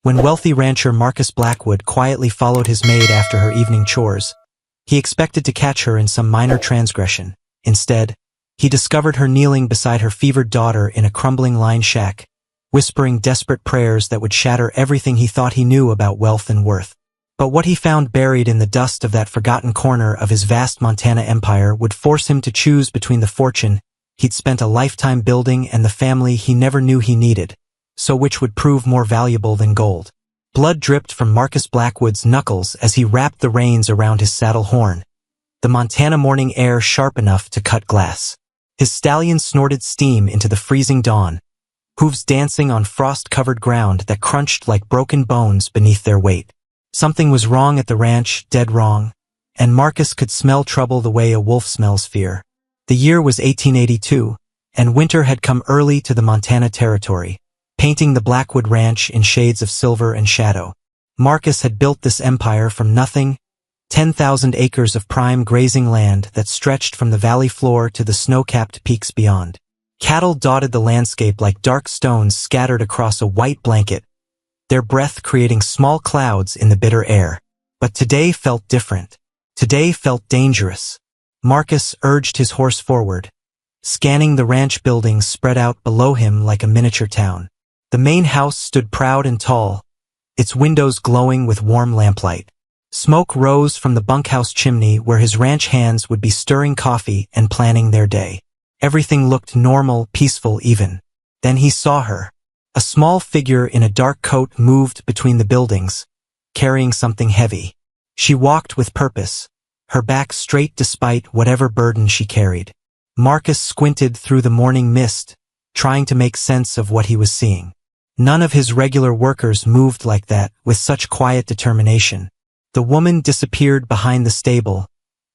When wealthy rancher Marcus Blackwood quietly followed his maid after her evening chores, he expected to catch her in some minor transgression. Instead, he discovered her kneeling beside her fevered daughter in a crumbling lime shack, whispering desperate prayers that would shatter everything he thought he knew about wealth and worth. But what he found buried in the dust of that forgotten corner of his vast Montana empire would force him to choose between the fortune he'd spent a lifetime building and the family he never knew he needed. So which would prove more valuable than gold? Blood dripped from Marcus Blackwood's knuckles as he wrapped the reins around his saddle horn, the Montana morning air sharp enough to cut glass. His stallion snorted steam into the freezing dawn, hooves dancing on frost-covered ground that crunched like broken bones beneath their weight. Something was wrong at the ranch, dead wrong, and Marcus could smell trouble the way a wolf smells fear. The year was 1882, and winter had come early to the Montana territory, painting the Blackwood Ranch in shades of silver and shadow. Marcus had built this empire from nothing, 10,000 acres of prime grazing land that stretched from the valley floor to the snow-capped peaks beyond. Cattle dotted the landscape like dark stones scattered across a white blanket, their breath creating small clouds in the bitter air. But today felt different. Today felt dangerous. Marcus urged his horse forward, scanning the ranch buildings spread out below him like a miniature town. The main house stood proud and tall, its windows glowing with warm lamplight. Smoke rose from the bunkhouse chimney where his ranch hands would be stirring coffee and planning their day. Everything looked normal, peaceful even. Then he saw her. A small figure in a dark coat moved between the buildings, carrying something heavy. She walked with purpose, her back straight despite whatever burden she carried. Marcus squinted through the morning mist, trying to make sense of what he was seeing. None of his regular workers moved like that, with such quiet determination. The woman disappeared behind the stable,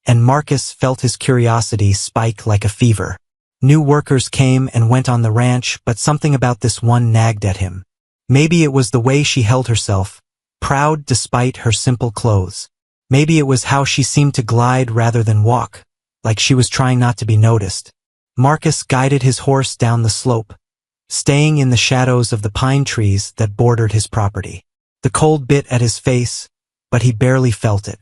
and Marcus felt his curiosity spike like a fever. New workers came and went on the ranch, but something about this one nagged at him. Maybe it was the way she held herself, proud despite her simple clothes. Maybe it was how she seemed to glide rather than walk, like she was trying not to be noticed. Marcus guided his horse down the slope, staying in the shadows of the pine trees that bordered his property. The cold bit at his face, but he barely felt it.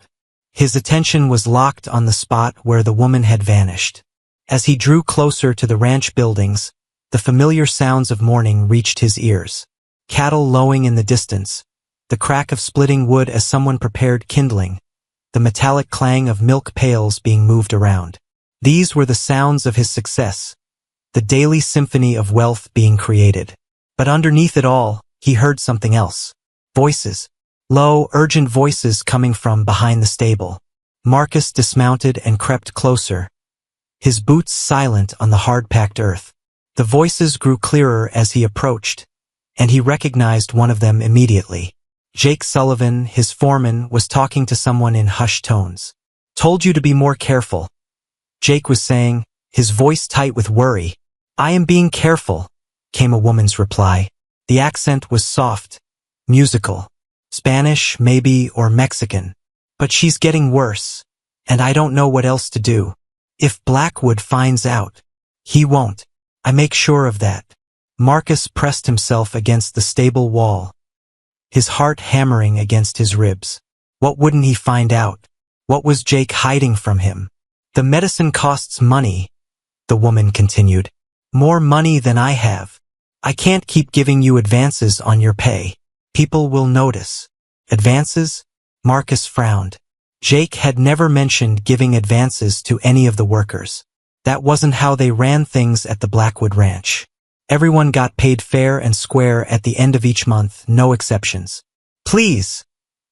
His attention was locked on the spot where the woman had vanished. As he drew closer to the ranch buildings, the familiar sounds of morning reached his ears. Cattle lowing in the distance, the crack of splitting wood as someone prepared kindling, the metallic clang of milk pails being moved around. These were the sounds of his success, the daily symphony of wealth being created. But underneath it all, he heard something else. Voices. Low, urgent voices coming from behind the stable. Marcus dismounted and crept closer, his boots silent on the hard-packed earth. The voices grew clearer as he approached, and he recognized one of them immediately. Jake Sullivan, his foreman, was talking to someone in hushed tones. "Told you to be more careful," Jake was saying, his voice tight with worry. "I am being careful," came a woman's reply. The accent was soft, musical. Spanish, maybe, or Mexican. "But she's getting worse, and I don't know what else to do. If Blackwood finds out, he won't. I make sure of that." Marcus pressed himself against the stable wall, his heart hammering against his ribs. What wouldn't he find out? What was Jake hiding from him? "The medicine costs money," the woman continued. "More money than I have. I can't keep giving you advances on your pay. People will notice." "Advances?" Marcus frowned. Jake had never mentioned giving advances to any of the workers. That wasn't how they ran things at the Blackwood Ranch. Everyone got paid fair and square at the end of each month, no exceptions. "Please,"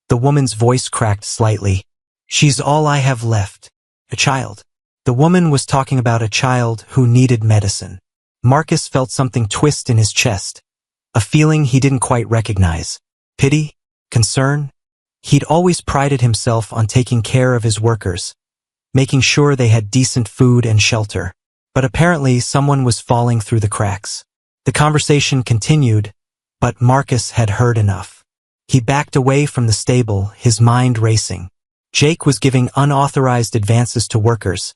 the woman's voice cracked slightly. "She's all I have left. A child." The woman was talking about a child who needed medicine. Marcus felt something twist in his chest, a feeling he didn't quite recognize. Pity? Concern? He'd always prided himself on taking care of his workers, making sure they had decent food and shelter. But apparently someone was falling through the cracks. The conversation continued, but Marcus had heard enough. He backed away from the stable, his mind racing. Jake was giving unauthorized advances to workers,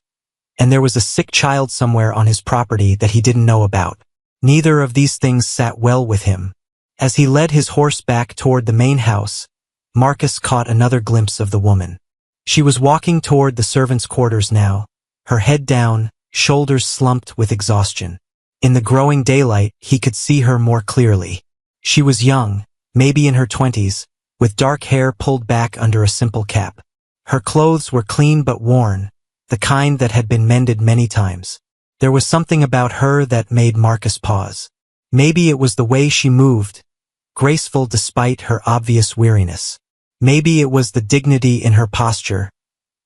and there was a sick child somewhere on his property that he didn't know about. Neither of these things sat well with him, As he led his horse back toward the main house, Marcus caught another glimpse of the woman. She was walking toward the servants' quarters now, her head down, shoulders slumped with exhaustion. In the growing daylight, he could see her more clearly. She was young, maybe in her 20s, with dark hair pulled back under a simple cap. Her clothes were clean but worn, the kind that had been mended many times. There was something about her that made Marcus pause. Maybe it was the way she moved, graceful despite her obvious weariness. Maybe it was the dignity in her posture,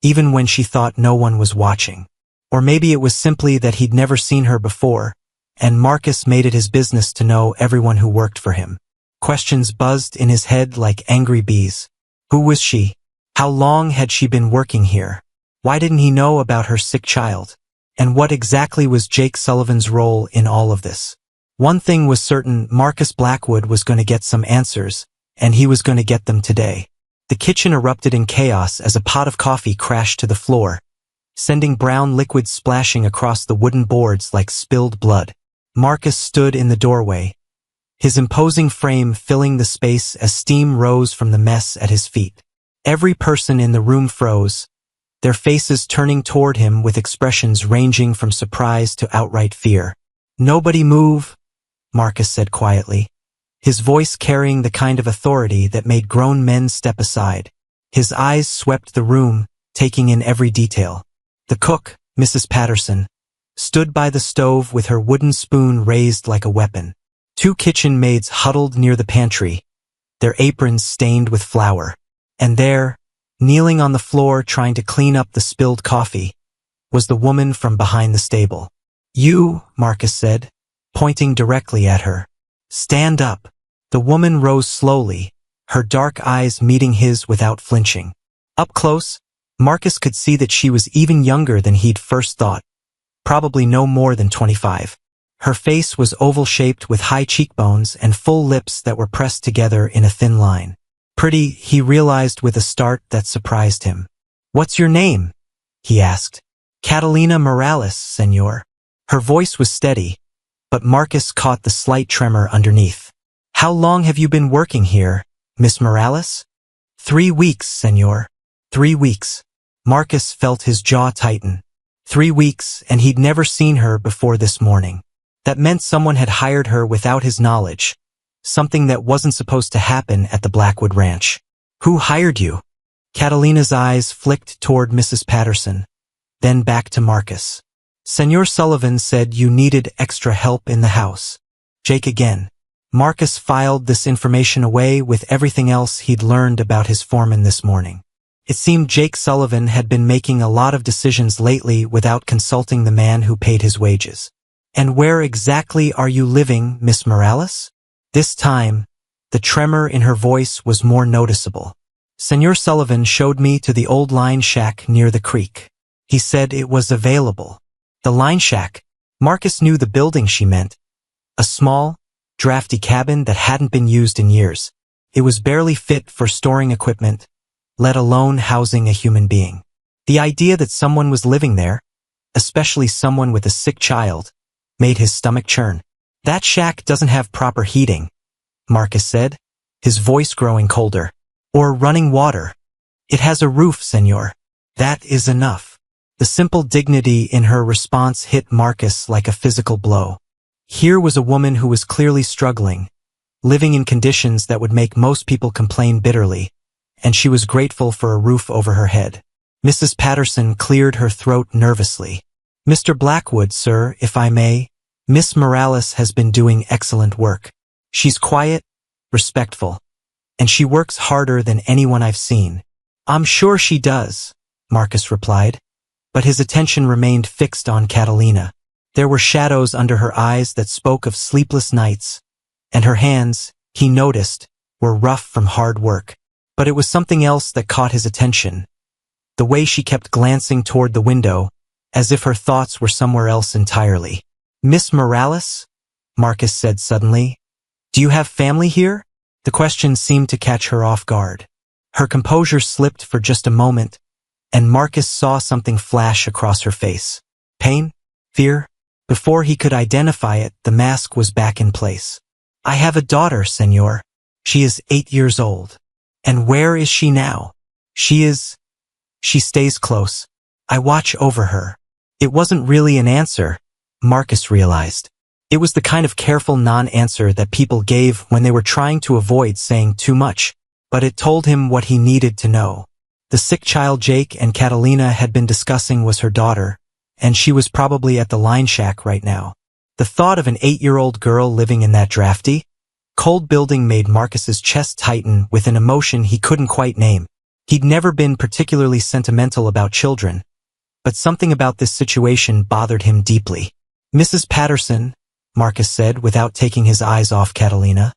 even when she thought no one was watching. Or maybe it was simply that he'd never seen her before, and Marcus made it his business to know everyone who worked for him. Questions buzzed in his head like angry bees. Who was she? How long had she been working here? Why didn't he know about her sick child? And what exactly was Jake Sullivan's role in all of this? One thing was certain, Marcus Blackwood was going to get some answers, and he was going to get them today. The kitchen erupted in chaos as a pot of coffee crashed to the floor, sending brown liquid splashing across the wooden boards like spilled blood. Marcus stood in the doorway, his imposing frame filling the space as steam rose from the mess at his feet. Every person in the room froze, their faces turning toward him with expressions ranging from surprise to outright fear. "Nobody move," Marcus said quietly, his voice carrying the kind of authority that made grown men step aside. His eyes swept the room, taking in every detail. The cook, Mrs. Patterson, stood by the stove with her wooden spoon raised like a weapon. Two kitchen maids huddled near the pantry, their aprons stained with flour. And there, kneeling on the floor trying to clean up the spilled coffee, was the woman from behind the stable. "You," Marcus said, pointing directly at her. "Stand up." The woman rose slowly, her dark eyes meeting his without flinching. Up close, Marcus could see that she was even younger than he'd first thought, probably no more than 25. Her face was oval-shaped with high cheekbones and full lips that were pressed together in a thin line. Pretty, he realized with a start that surprised him. "What's your name?" he asked. "Catalina Morales, senor." Her voice was steady, but Marcus caught the slight tremor underneath. "How long have you been working here, Miss Morales?" "3 weeks, senor." 3 weeks. Marcus felt his jaw tighten. 3 weeks, and he'd never seen her before this morning. That meant someone had hired her without his knowledge, something that wasn't supposed to happen at the Blackwood Ranch. "Who hired you?" Catalina's eyes flicked toward Mrs. Patterson, then back to Marcus. "Senor Sullivan said you needed extra help in the house." Jake again. Marcus filed this information away with everything else he'd learned about his foreman this morning. It seemed Jake Sullivan had been making a lot of decisions lately without consulting the man who paid his wages. "And where exactly are you living, Miss Morales?" This time, the tremor in her voice was more noticeable. "Senor Sullivan showed me to the old line shack near the creek. He said it was available." The line shack. Marcus knew the building she meant. A small, drafty cabin that hadn't been used in years. It was barely fit for storing equipment, let alone housing a human being. The idea that someone was living there, especially someone with a sick child, made his stomach churn. "That shack doesn't have proper heating," Marcus said, his voice growing colder. "Or running water." "It has a roof, senor." "That is enough." The simple dignity in her response hit Marcus like a physical blow. Here was a woman who was clearly struggling, living in conditions that would make most people complain bitterly, and she was grateful for a roof over her head. Mrs. Patterson cleared her throat nervously. "Mr. Blackwood, sir, if I may, Miss Morales has been doing excellent work. She's quiet, respectful, and she works harder than anyone I've seen." "I'm sure she does," Marcus replied, but his attention remained fixed on Catalina. There were shadows under her eyes that spoke of sleepless nights, and her hands, he noticed, were rough from hard work. But it was something else that caught his attention. The way she kept glancing toward the window, as if her thoughts were somewhere else entirely. "Miss Morales?" Marcus said suddenly. "Do you have family here?" The question seemed to catch her off guard. Her composure slipped for just a moment, and Marcus saw something flash across her face. Pain? Fear? Before he could identify it, the mask was back in place. I have a daughter, senor. She is 8 years old. And where is she now? She stays close. I watch over her. It wasn't really an answer, Marcus realized. It was the kind of careful non-answer that people gave when they were trying to avoid saying too much, but it told him what he needed to know. The sick child Jake and Catalina had been discussing was her daughter, and she was probably at the line shack right now. The thought of an 8-year-old girl living in that drafty, cold building made Marcus's chest tighten with an emotion he couldn't quite name. He'd never been particularly sentimental about children, but something about this situation bothered him deeply. Mrs. Patterson, Marcus said without taking his eyes off Catalina,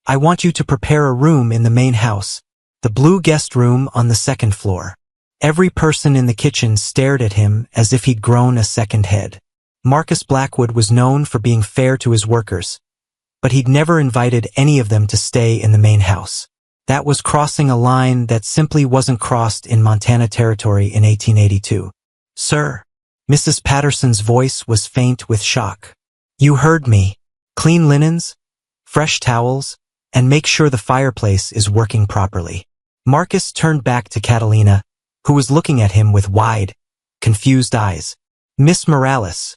I want you to prepare a room in the main house, the blue guest room on the 2nd floor. Every person in the kitchen stared at him as if he'd grown a second head. Marcus Blackwood was known for being fair to his workers, but he'd never invited any of them to stay in the main house. That was crossing a line that simply wasn't crossed in Montana territory in 1882. Sir, Mrs. Patterson's voice was faint with shock. You heard me. Clean linens, fresh towels, and make sure the fireplace is working properly. Marcus turned back to Catalina, who was looking at him with wide, confused eyes. Miss Morales,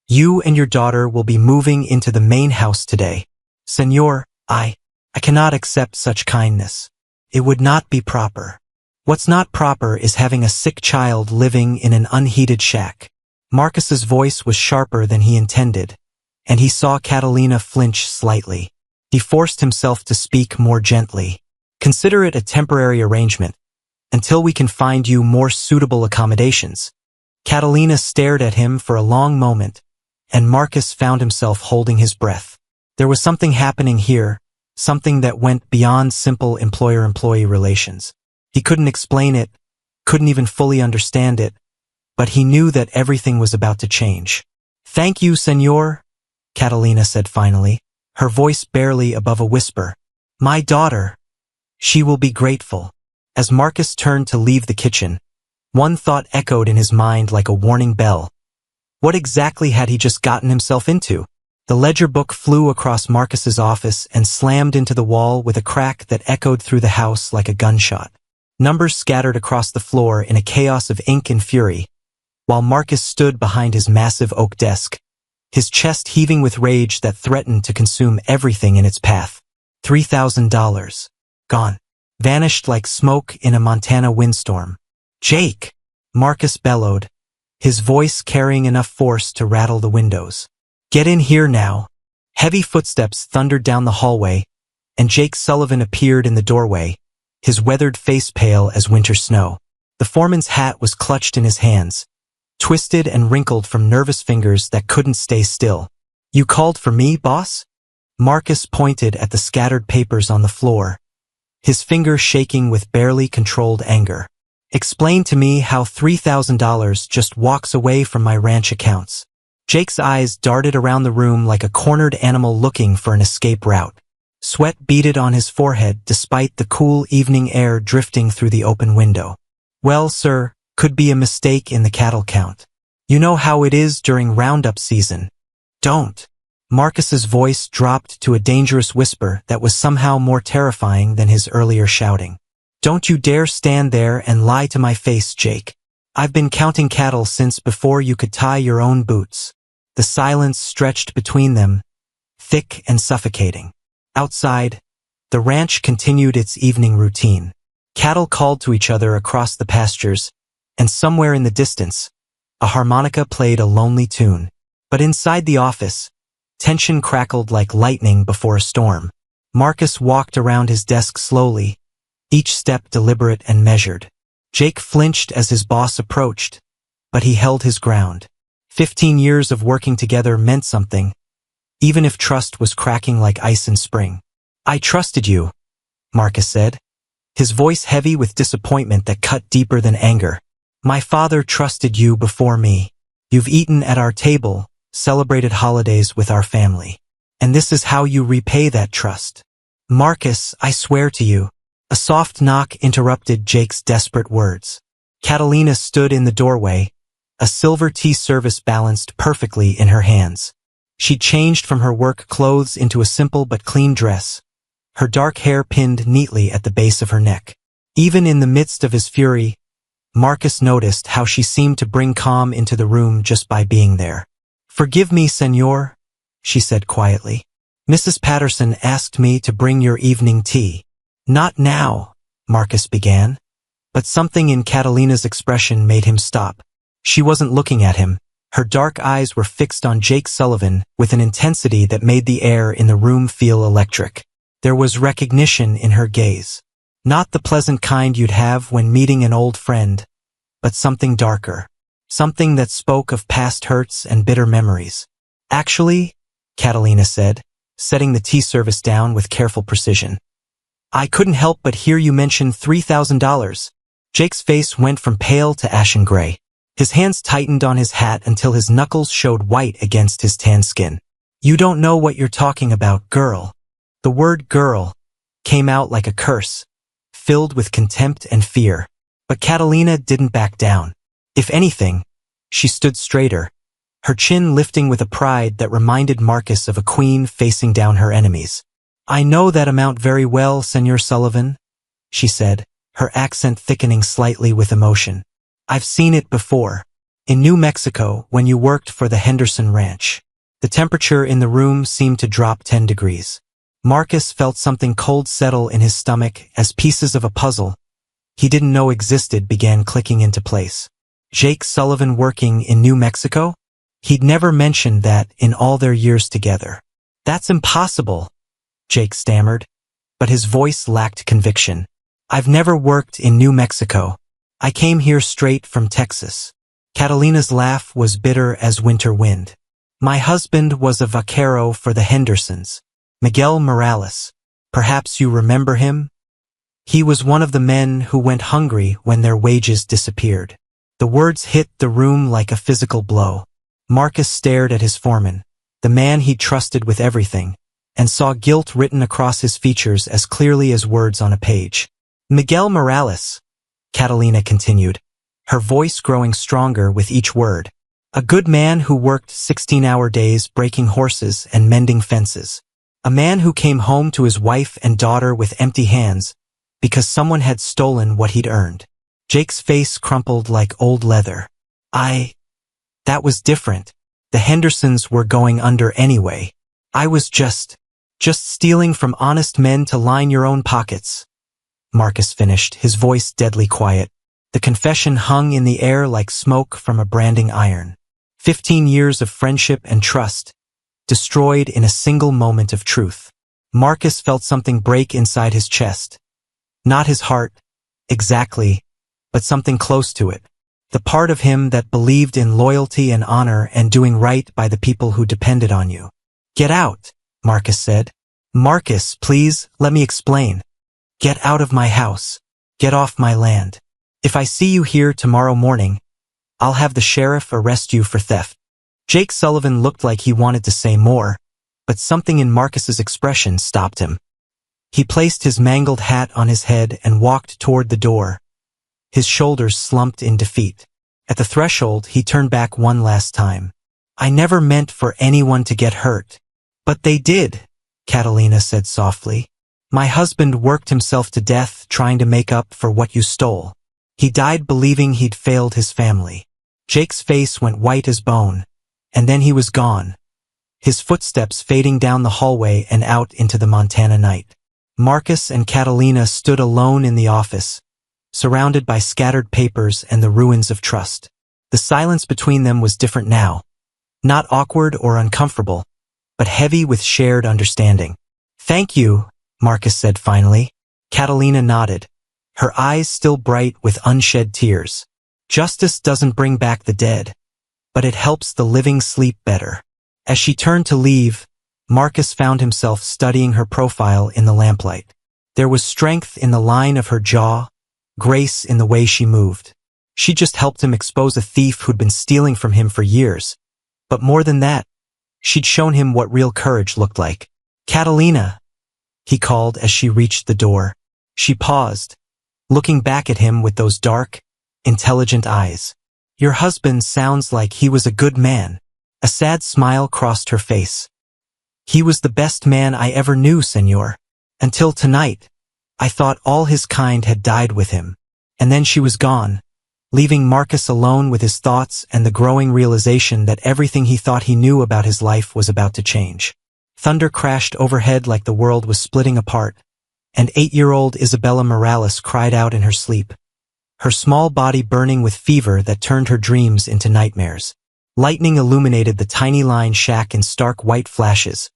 you and your daughter will be moving into the main house today. Senor, I cannot accept such kindness. It would not be proper. What's not proper is having a sick child living in an unheated shack. Marcus's voice was sharper than he intended, and he saw Catalina flinch slightly. He forced himself to speak more gently. Consider it a temporary arrangement, until we can find you more suitable accommodations. Catalina stared at him for a long moment, and Marcus found himself holding his breath. There was something happening here, something that went beyond simple employer-employee relations. He couldn't explain it, couldn't even fully understand it, but he knew that everything was about to change. Thank you, senor, Catalina said finally, her voice barely above a whisper. My daughter. She will be grateful. As Marcus turned to leave the kitchen, one thought echoed in his mind like a warning bell. What exactly had he just gotten himself into? The ledger book flew across Marcus's office and slammed into the wall with a crack that echoed through the house like a gunshot. Numbers scattered across the floor in a chaos of ink and fury, while Marcus stood behind his massive oak desk, his chest heaving with rage that threatened to consume everything in its path. $3,000. Gone. Vanished like smoke in a Montana windstorm. Jake! Marcus bellowed, his voice carrying enough force to rattle the windows. Get in here now. Heavy footsteps thundered down the hallway, and Jake Sullivan appeared in the doorway, his weathered face pale as winter snow. The foreman's hat was clutched in his hands, twisted and wrinkled from nervous fingers that couldn't stay still. You called for me, boss? Marcus pointed at the scattered papers on the floor, his fingers shaking with barely controlled anger. Explain to me how $3,000 just walks away from my ranch accounts. Jake's eyes darted around the room like a cornered animal looking for an escape route. Sweat beaded on his forehead despite the cool evening air drifting through the open window. Well, sir, could be a mistake in the cattle count. You know how it is during roundup season. Don't. Marcus's voice dropped to a dangerous whisper that was somehow more terrifying than his earlier shouting. Don't you dare stand there and lie to my face, Jake. I've been counting cattle since before you could tie your own boots. The silence stretched between them, thick and suffocating. Outside, the ranch continued its evening routine. Cattle called to each other across the pastures, and somewhere in the distance, a harmonica played a lonely tune. But inside the office, tension crackled like lightning before a storm. Marcus walked around his desk slowly, each step deliberate and measured. Jake flinched as his boss approached, but he held his ground. 15 years of working together meant something, even if trust was cracking like ice in spring. I trusted you, Marcus said, his voice heavy with disappointment that cut deeper than anger. My father trusted you before me. You've eaten at our table, celebrated holidays with our family. And this is how you repay that trust. Marcus, I swear to you. A soft knock interrupted Jake's desperate words. Catalina stood in the doorway, a silver tea service balanced perfectly in her hands. She'd changed from her work clothes into a simple but clean dress, her dark hair pinned neatly at the base of her neck. Even in the midst of his fury, Marcus noticed how she seemed to bring calm into the room just by being there. "Forgive me, senor," she said quietly. "Mrs. Patterson asked me to bring your evening tea." "Not now," Marcus began, but something in Catalina's expression made him stop. She wasn't looking at him. Her dark eyes were fixed on Jake Sullivan with an intensity that made the air in the room feel electric. There was recognition in her gaze. Not the pleasant kind you'd have when meeting an old friend, but something darker. Something that spoke of past hurts and bitter memories. "Actually," Catalina said, setting the tea service down with careful precision, "I couldn't help but hear you mention $3,000. Jake's face went from pale to ashen gray. His hands tightened on his hat until his knuckles showed white against his tan skin. "You don't know what you're talking about, girl." The word girl came out like a curse, filled with contempt and fear. But Catalina didn't back down. If anything, she stood straighter, her chin lifting with a pride that reminded Marcus of a queen facing down her enemies. "I know that amount very well, Senor Sullivan," she said, her accent thickening slightly with emotion. "I've seen it before. In New Mexico, when you worked for the Henderson Ranch." The temperature in the room seemed to drop 10 degrees. Marcus felt something cold settle in his stomach as pieces of a puzzle he didn't know existed began clicking into place. Jake Sullivan working in New Mexico? He'd never mentioned that in all their years together. "That's impossible," Jake stammered, but his voice lacked conviction. "I've never worked in New Mexico. I came here straight from Texas." Catalina's laugh was bitter as winter wind. "My husband was a vaquero for the Hendersons. Miguel Morales. Perhaps you remember him? He was one of the men who went hungry when their wages disappeared." The words hit the room like a physical blow. Marcus stared at his foreman, the man he'd trusted with everything, and saw guilt written across his features as clearly as words on a page. "Miguel Morales," Catalina continued, her voice growing stronger with each word. "A good man who worked 16-hour days breaking horses and mending fences. A man who came home to his wife and daughter with empty hands because someone had stolen what he'd earned." Jake's face crumpled like old leather. That was different. The Hendersons were going under anyway. I was just stealing from honest men to line your own pockets," Marcus finished, his voice deadly quiet. The confession hung in the air like smoke from a branding iron. 15 years of friendship and trust, destroyed in a single moment of truth. Marcus felt something break inside his chest. Not his heart, exactly, but something close to it. The part of him that believed in loyalty and honor and doing right by the people who depended on you. "Get out," Marcus said. "Marcus, please, let me explain. Get out of my house. Get off my land. If I see you here tomorrow morning, I'll have the sheriff arrest you for theft." Jake Sullivan looked like he wanted to say more, but something in Marcus's expression stopped him. He placed his mangled hat on his head and walked toward the door, his shoulders slumped in defeat. At the threshold, he turned back one last time. "I never meant for anyone to get hurt." "But they did," Catalina said softly. "My husband worked himself to death trying to make up for what you stole. He died believing he'd failed his family." Jake's face went white as bone, and then he was gone, his footsteps fading down the hallway and out into the Montana night. Marcus and Catalina stood alone in the office, surrounded by scattered papers and the ruins of trust. The silence between them was different now. Not awkward or uncomfortable, but heavy with shared understanding. "Thank you," Marcus said finally. Catalina nodded, her eyes still bright with unshed tears. "Justice doesn't bring back the dead, but it helps the living sleep better." As she turned to leave, Marcus found himself studying her profile in the lamplight. There was strength in the line of her jaw, grace in the way she moved. She just helped him expose a thief who'd been stealing from him for years. But more than that, she'd shown him what real courage looked like. "Catalina," he called as she reached the door. She paused, looking back at him with those dark, intelligent eyes. "Your husband sounds like he was a good man." A sad smile crossed her face. He was the best man I ever knew, Senor. Until tonight, I thought all his kind had died with him. And then she was gone, leaving Marcus alone with his thoughts and the growing realization that everything he thought he knew about his life was about to change. Thunder crashed overhead like the world was splitting apart, and 8-year-old Isabella Morales cried out in her sleep, her small body burning with fever that turned her dreams into nightmares. Lightning illuminated the tiny line shack in stark white flashes,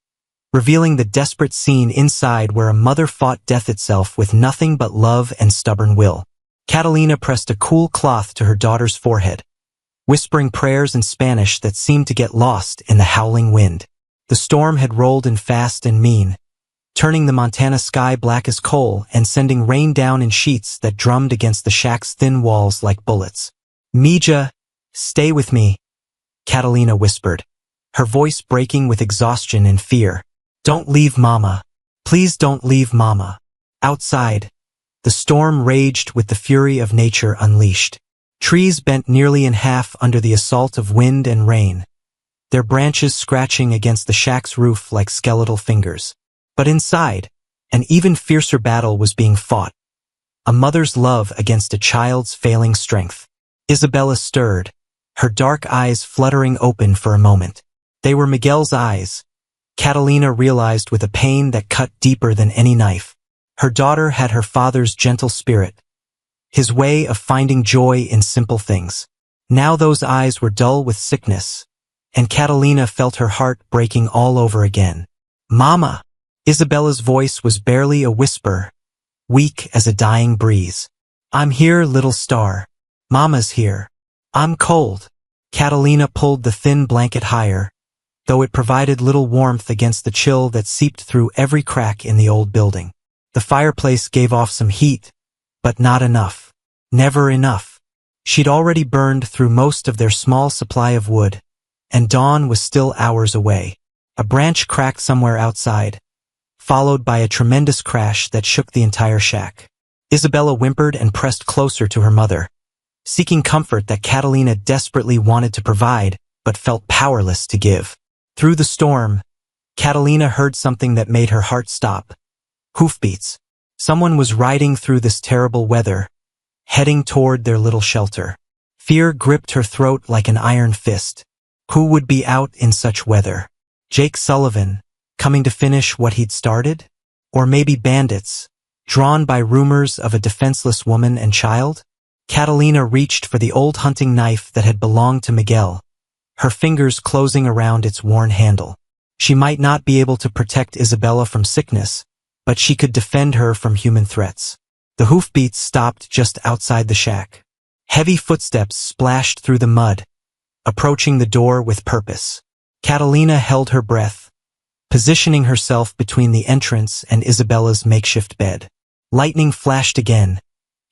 revealing the desperate scene inside where a mother fought death itself with nothing but love and stubborn will. Catalina pressed a cool cloth to her daughter's forehead, whispering prayers in Spanish that seemed to get lost in the howling wind. The storm had rolled in fast and mean, turning the Montana sky black as coal and sending rain down in sheets that drummed against the shack's thin walls like bullets. "Mija, stay with me," Catalina whispered, her voice breaking with exhaustion and fear. "Don't leave Mama. Please don't leave Mama." Outside, the storm raged with the fury of nature unleashed. Trees bent nearly in half under the assault of wind and rain, their branches scratching against the shack's roof like skeletal fingers. But inside, an even fiercer battle was being fought, a mother's love against a child's failing strength. Isabella stirred, her dark eyes fluttering open for a moment. They were Miguel's eyes, Catalina realized with a pain that cut deeper than any knife. Her daughter had her father's gentle spirit, his way of finding joy in simple things. Now those eyes were dull with sickness, and Catalina felt her heart breaking all over again. "Mama!" Isabella's voice was barely a whisper, weak as a dying breeze. "I'm here, little star. Mama's here. I'm cold." Catalina pulled the thin blanket higher, though it provided little warmth against the chill that seeped through every crack in the old building. The fireplace gave off some heat, but not enough. Never enough. She'd already burned through most of their small supply of wood, and dawn was still hours away. A branch cracked somewhere outside, followed by a tremendous crash that shook the entire shack. Isabella whimpered and pressed closer to her mother, seeking comfort that Catalina desperately wanted to provide, but felt powerless to give. Through the storm, Catalina heard something that made her heart stop. Hoofbeats. Someone was riding through this terrible weather, heading toward their little shelter. Fear gripped her throat like an iron fist. Who would be out in such weather? Jake Sullivan, coming to finish what he'd started? Or maybe bandits, drawn by rumors of a defenseless woman and child? Catalina reached for the old hunting knife that had belonged to Miguel, her fingers closing around its worn handle. She might not be able to protect Isabella from sickness, but she could defend her from human threats. The hoofbeats stopped just outside the shack. Heavy footsteps splashed through the mud, approaching the door with purpose. Catalina held her breath, positioning herself between the entrance and Isabella's makeshift bed. Lightning flashed again,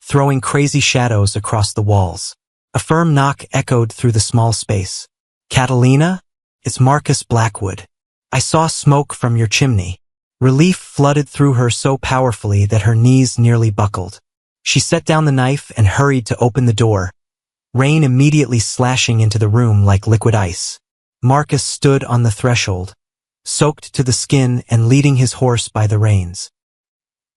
throwing crazy shadows across the walls. A firm knock echoed through the small space. "Catalina? It's Marcus Blackwood. I saw smoke from your chimney." Relief flooded through her so powerfully that her knees nearly buckled. She set down the knife and hurried to open the door, rain immediately slashing into the room like liquid ice. Marcus stood on the threshold, soaked to the skin and leading his horse by the reins.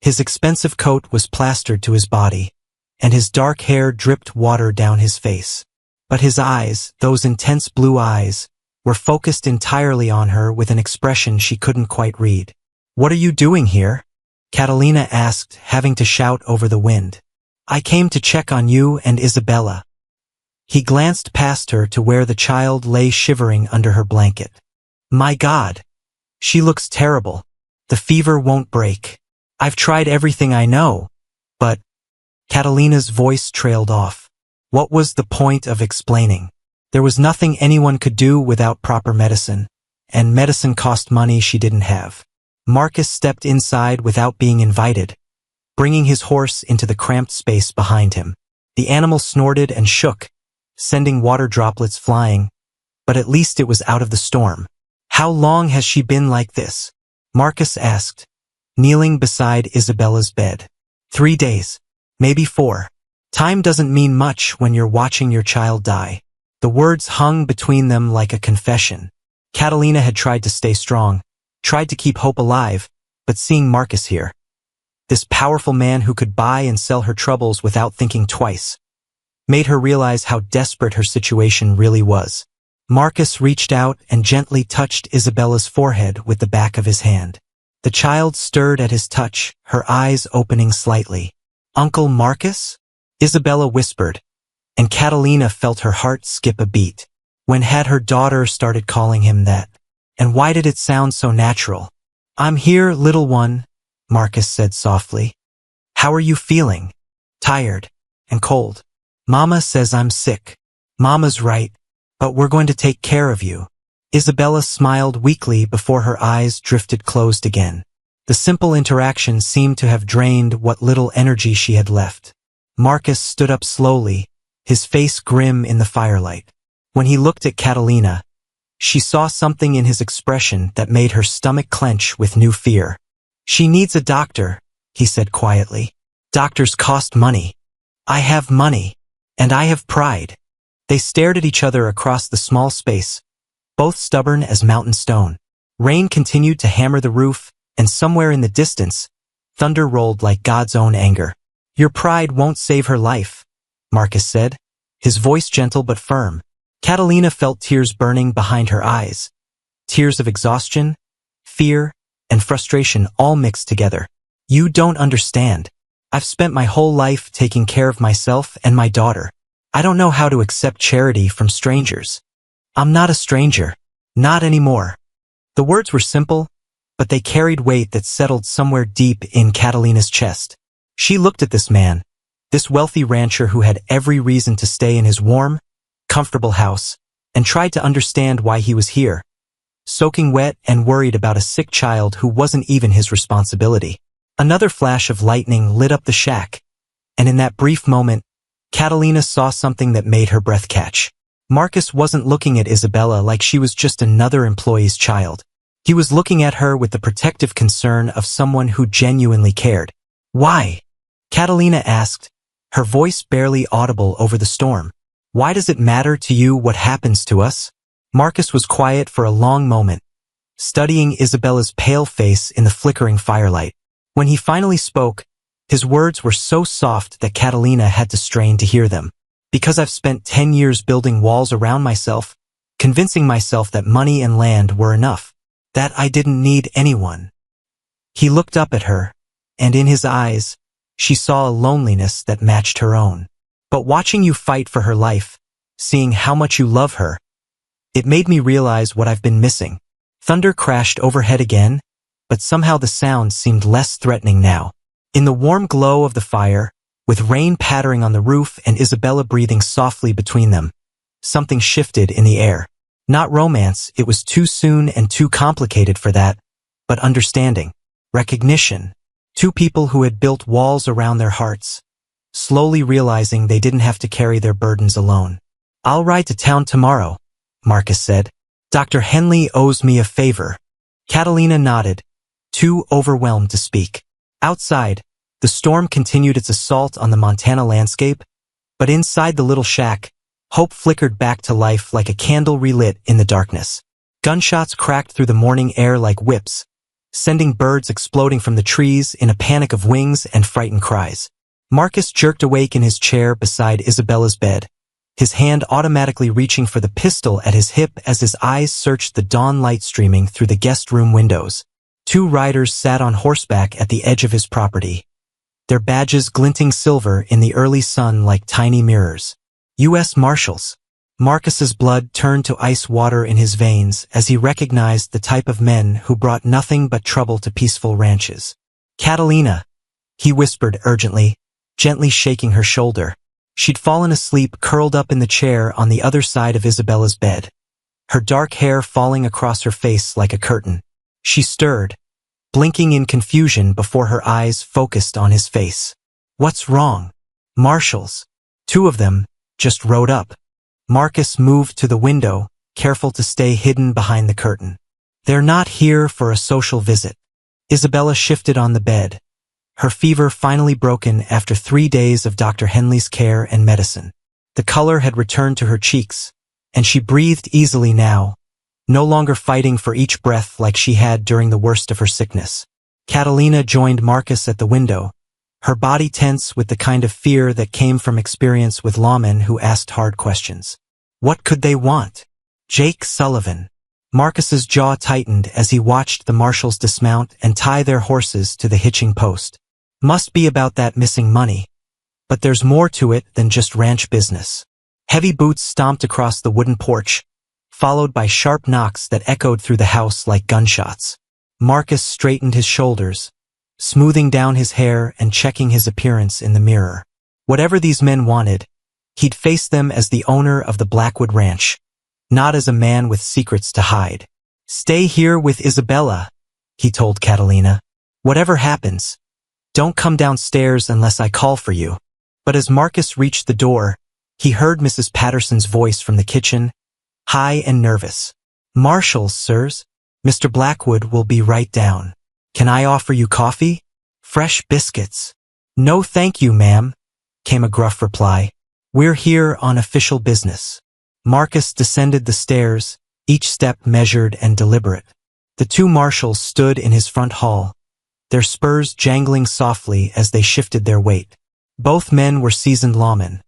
His expensive coat was plastered to his body, and his dark hair dripped water down his face. But his eyes, those intense blue eyes, were focused entirely on her with an expression she couldn't quite read. "What are you doing here?" Catalina asked, having to shout over the wind. "I came to check on you and Isabella." He glanced past her to where the child lay shivering under her blanket. "My God, she looks terrible. The fever won't break. I've tried everything I know, but..." Catalina's voice trailed off. What was the point of explaining? There was nothing anyone could do without proper medicine, and medicine cost money she didn't have. Marcus stepped inside without being invited, bringing his horse into the cramped space behind him. The animal snorted and shook, sending water droplets flying, but at least it was out of the storm. "How long has she been like this?" Marcus asked, kneeling beside Isabella's bed. 3 days, maybe 4. Time doesn't mean much when you're watching your child die. The words hung between them like a confession. Catalina had tried to stay strong, tried to keep hope alive, but seeing Marcus here, this powerful man who could buy and sell her troubles without thinking twice, made her realize how desperate her situation really was. Marcus reached out and gently touched Isabella's forehead with the back of his hand. The child stirred at his touch, her eyes opening slightly. "Uncle Marcus?" Isabella whispered, and Catalina felt her heart skip a beat. When had her daughter started calling him that? And why did it sound so natural? "I'm here, little one," Marcus said softly. "How are you feeling?" "Tired and cold. Mama says I'm sick." "Mama's right, but we're going to take care of you." Isabella smiled weakly before her eyes drifted closed again. The simple interaction seemed to have drained what little energy she had left. Marcus stood up slowly, his face grim in the firelight. When he looked at Catalina, she saw something in his expression that made her stomach clench with new fear. "She needs a doctor," he said quietly. "Doctors cost money. I have money, and I have pride." They stared at each other across the small space, both stubborn as mountain stone. Rain continued to hammer the roof, and somewhere in the distance, thunder rolled like God's own anger. "Your pride won't save her life," Marcus said, his voice gentle but firm. Catalina felt tears burning behind her eyes. Tears of exhaustion, fear, and frustration all mixed together. "You don't understand. I've spent my whole life taking care of myself and my daughter. I don't know how to accept charity from strangers. I'm not a stranger. Not anymore." The words were simple, but they carried weight that settled somewhere deep in Catalina's chest. She looked at this man, this wealthy rancher who had every reason to stay in his warm, comfortable house, and tried to understand why he was here, soaking wet and worried about a sick child who wasn't even his responsibility. Another flash of lightning lit up the shack, and in that brief moment, Catalina saw something that made her breath catch. Marcus wasn't looking at Isabella like she was just another employee's child. He was looking at her with the protective concern of someone who genuinely cared. "Why?" Catalina asked, her voice barely audible over the storm. "Why does it matter to you what happens to us?" Marcus was quiet for a long moment, studying Isabella's pale face in the flickering firelight. When he finally spoke, his words were so soft that Catalina had to strain to hear them. "Because I've spent 10 years building walls around myself, convincing myself that money and land were enough, that I didn't need anyone." He looked up at her, and in his eyes, she saw a loneliness that matched her own. "But watching you fight for her life, seeing how much you love her, it made me realize what I've been missing." Thunder crashed overhead again, but somehow the sound seemed less threatening now. In the warm glow of the fire, with rain pattering on the roof and Isabella breathing softly between them, something shifted in the air. Not romance, it was too soon and too complicated for that, but understanding, recognition. Two people who had built walls around their hearts, slowly realizing they didn't have to carry their burdens alone. "I'll ride to town tomorrow," Marcus said. "Dr. Henley owes me a favor." Catalina nodded, too overwhelmed to speak. Outside, the storm continued its assault on the Montana landscape, but inside the little shack, hope flickered back to life like a candle relit in the darkness. Gunshots cracked through the morning air like whips, sending birds exploding from the trees in a panic of wings and frightened cries. Marcus jerked awake in his chair beside Isabella's bed, his hand automatically reaching for the pistol at his hip as his eyes searched the dawn light streaming through the guest room windows. Two riders sat on horseback at the edge of his property, their badges glinting silver in the early sun like tiny mirrors. U.S. Marshals. Marcus's blood turned to ice water in his veins as he recognized the type of men who brought nothing but trouble to peaceful ranches. "Catalina," he whispered urgently, gently shaking her shoulder. She'd fallen asleep curled up in the chair on the other side of Isabella's bed, her dark hair falling across her face like a curtain. She stirred, blinking in confusion before her eyes focused on his face. "What's wrong?" "Marshals. Two of them just rode up." Marcus moved to the window, careful to stay hidden behind the curtain. "They're not here for a social visit." Isabella shifted on the bed, her fever finally broken after 3 days of Dr. Henley's care and medicine. The color had returned to her cheeks, and she breathed easily now, no longer fighting for each breath like she had during the worst of her sickness. Catalina joined Marcus at the window, her body tense with the kind of fear that came from experience with lawmen who asked hard questions. What could they want? Jake Sullivan. Marcus's jaw tightened as he watched the marshals dismount and tie their horses to the hitching post. Must be about that missing money. But there's more to it than just ranch business. Heavy boots stomped across the wooden porch, followed by sharp knocks that echoed through the house like gunshots. Marcus straightened his shoulders, smoothing down his hair and checking his appearance in the mirror. Whatever these men wanted, he'd face them as the owner of the Blackwood Ranch, not as a man with secrets to hide. Stay here with Isabella, he told Catalina. Whatever happens, don't come downstairs unless I call for you. But as Marcus reached the door, he heard Mrs. Patterson's voice from the kitchen, high and nervous. Marshals, sirs. Mr. Blackwood will be right down. Can I offer you coffee? Fresh biscuits. No thank you, ma'am, came a gruff reply. We're here on official business. Marcus descended the stairs, each step measured and deliberate. The two marshals stood in his front hall, their spurs jangling softly as they shifted their weight. Both men were seasoned lawmen.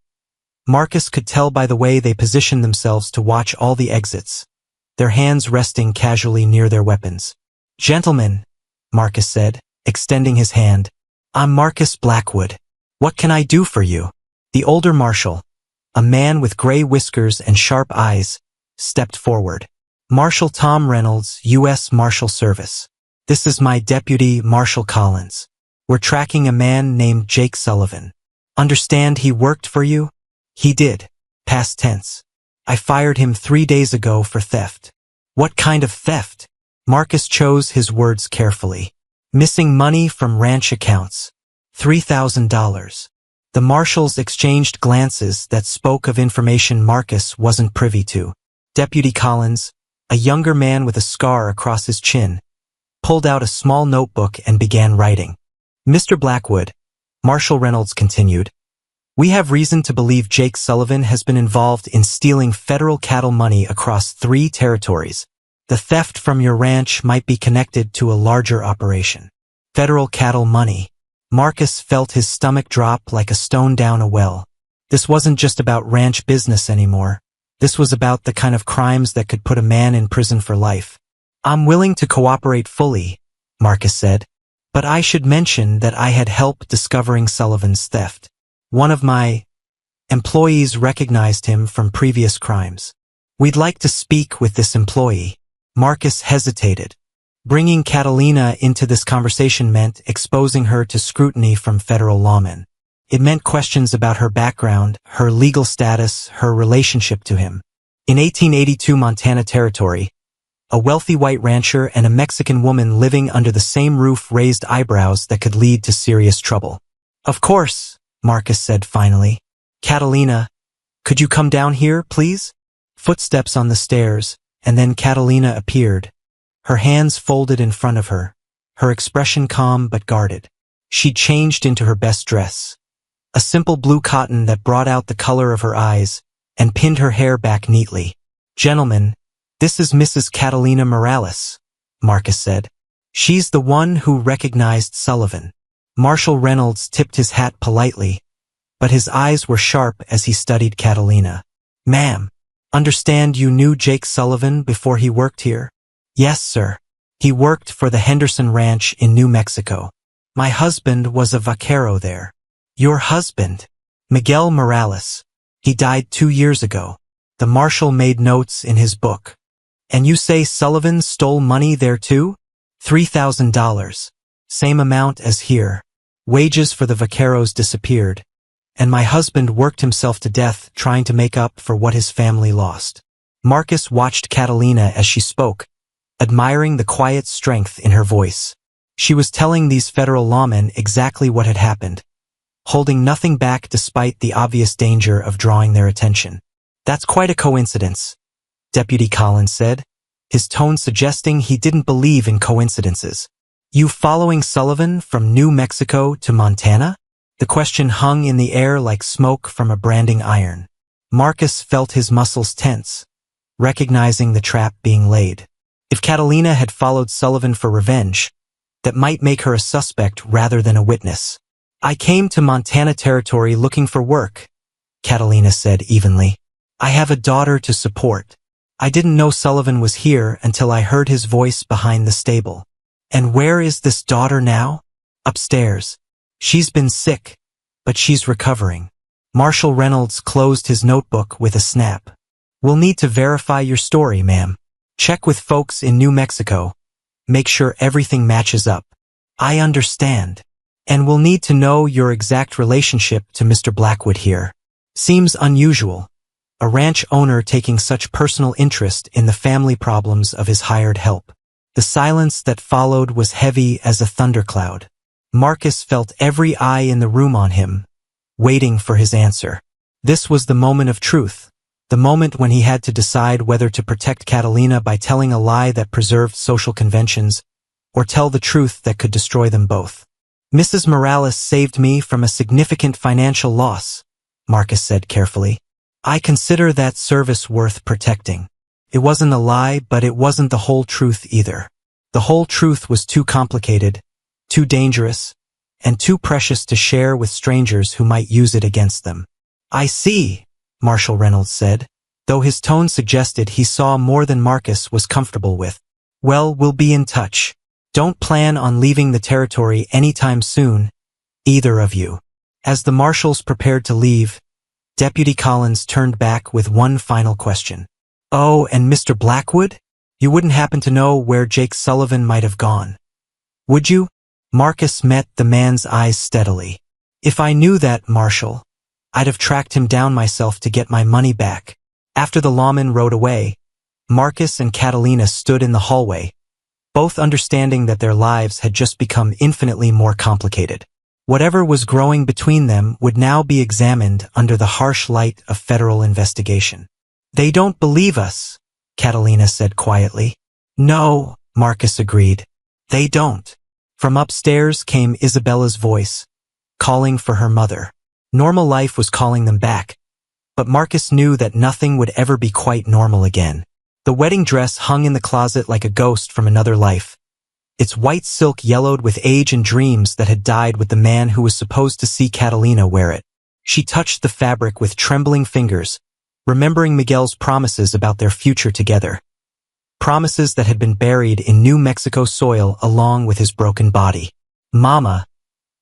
Marcus could tell by the way they positioned themselves to watch all the exits, their hands resting casually near their weapons. Gentlemen, Marcus said, extending his hand. I'm Marcus Blackwood. What can I do for you? The older marshal, a man with gray whiskers and sharp eyes, stepped forward. Marshal Tom Reynolds, U.S. Marshal Service. This is my deputy, Marshal Collins. We're tracking a man named Jake Sullivan. Understand he worked for you? He did. Past tense. I fired him 3 days ago for theft. What kind of theft? Marcus chose his words carefully. Missing money from ranch accounts. $3,000. The marshals exchanged glances that spoke of information Marcus wasn't privy to. Deputy Collins, a younger man with a scar across his chin, pulled out a small notebook and began writing. Mr. Blackwood, Marshal Reynolds continued, we have reason to believe Jake Sullivan has been involved in stealing federal cattle money across 3 territories. The theft from your ranch might be connected to a larger operation. Federal cattle money. Marcus felt his stomach drop like a stone down a well. This wasn't just about ranch business anymore. This was about the kind of crimes that could put a man in prison for life. I'm willing to cooperate fully, Marcus said, but I should mention that I had help discovering Sullivan's theft. One of my employees recognized him from previous crimes. We'd like to speak with this employee. Marcus hesitated. Bringing Catalina into this conversation meant exposing her to scrutiny from federal lawmen. It meant questions about her background, her legal status, her relationship to him. In 1882 Montana Territory, a wealthy white rancher and a Mexican woman living under the same roof raised eyebrows that could lead to serious trouble. Of course, Marcus said finally. Catalina, could you come down here, please? Footsteps on the stairs, and then Catalina appeared, her hands folded in front of her, her expression calm but guarded. She'd changed into her best dress, a simple blue cotton that brought out the color of her eyes and pinned her hair back neatly. Gentlemen, this is Mrs. Catalina Morales, Marcus said. She's the one who recognized Sullivan. Marshal Reynolds tipped his hat politely, but his eyes were sharp as he studied Catalina. Ma'am, understand you knew Jake Sullivan before he worked here? Yes, sir. He worked for the Henderson Ranch in New Mexico. My husband was a vaquero there. Your husband? Miguel Morales. He died 2 years ago. The marshal made notes in his book. And you say Sullivan stole money there too? $3,000. Same amount as here. Wages for the vaqueros disappeared, and my husband worked himself to death trying to make up for what his family lost. Marcus watched Catalina as she spoke, admiring the quiet strength in her voice. She was telling these federal lawmen exactly what had happened, holding nothing back despite the obvious danger of drawing their attention. That's quite a coincidence, Deputy Collins said, his tone suggesting he didn't believe in coincidences. You following Sullivan from New Mexico to Montana? The question hung in the air like smoke from a branding iron. Marcus felt his muscles tense, recognizing the trap being laid. If Catalina had followed Sullivan for revenge, that might make her a suspect rather than a witness. "I came to Montana Territory looking for work," Catalina said evenly. "I have a daughter to support. I didn't know Sullivan was here until I heard his voice behind the stable." "And where is this daughter now?" "Upstairs. She's been sick, but she's recovering." Marshal Reynolds closed his notebook with a snap. "We'll need to verify your story, ma'am. Check with folks in New Mexico. Make sure everything matches up." "I understand. And we'll need to know your exact relationship to Mr. Blackwood here. Seems unusual. A ranch owner taking such personal interest in the family problems of his hired help." The silence that followed was heavy as a thundercloud. Marcus felt every eye in the room on him, waiting for his answer. This was the moment of truth, the moment when he had to decide whether to protect Catalina by telling a lie that preserved social conventions, or tell the truth that could destroy them both. "Mrs. Morales saved me from a significant financial loss," Marcus said carefully. "I consider that service worth protecting. It wasn't a lie, but it wasn't the whole truth either. The whole truth was too complicated, too dangerous, and too precious to share with strangers who might use it against them." "I see," Marshal Reynolds said, though his tone suggested he saw more than Marcus was comfortable with. "Well, we'll be in touch. Don't plan on leaving the territory anytime soon, either of you." As the marshals prepared to leave, Deputy Collins turned back with one final question. "Oh, and Mr. Blackwood? You wouldn't happen to know where Jake Sullivan might have gone, would you?" Marcus met the man's eyes steadily. "If I knew that, Marshal, I'd have tracked him down myself to get my money back." After the lawman rode away, Marcus and Catalina stood in the hallway, both understanding that their lives had just become infinitely more complicated. Whatever was growing between them would now be examined under the harsh light of federal investigation. "They don't believe us," Catalina said quietly. "No," Marcus agreed. "They don't." From upstairs came Isabella's voice, calling for her mother. Normal life was calling them back, but Marcus knew that nothing would ever be quite normal again. The wedding dress hung in the closet like a ghost from another life. Its white silk yellowed with age and dreams that had died with the man who was supposed to see Catalina wear it. She touched the fabric with trembling fingers, remembering Miguel's promises about their future together. Promises that had been buried in New Mexico soil along with his broken body. "Mama,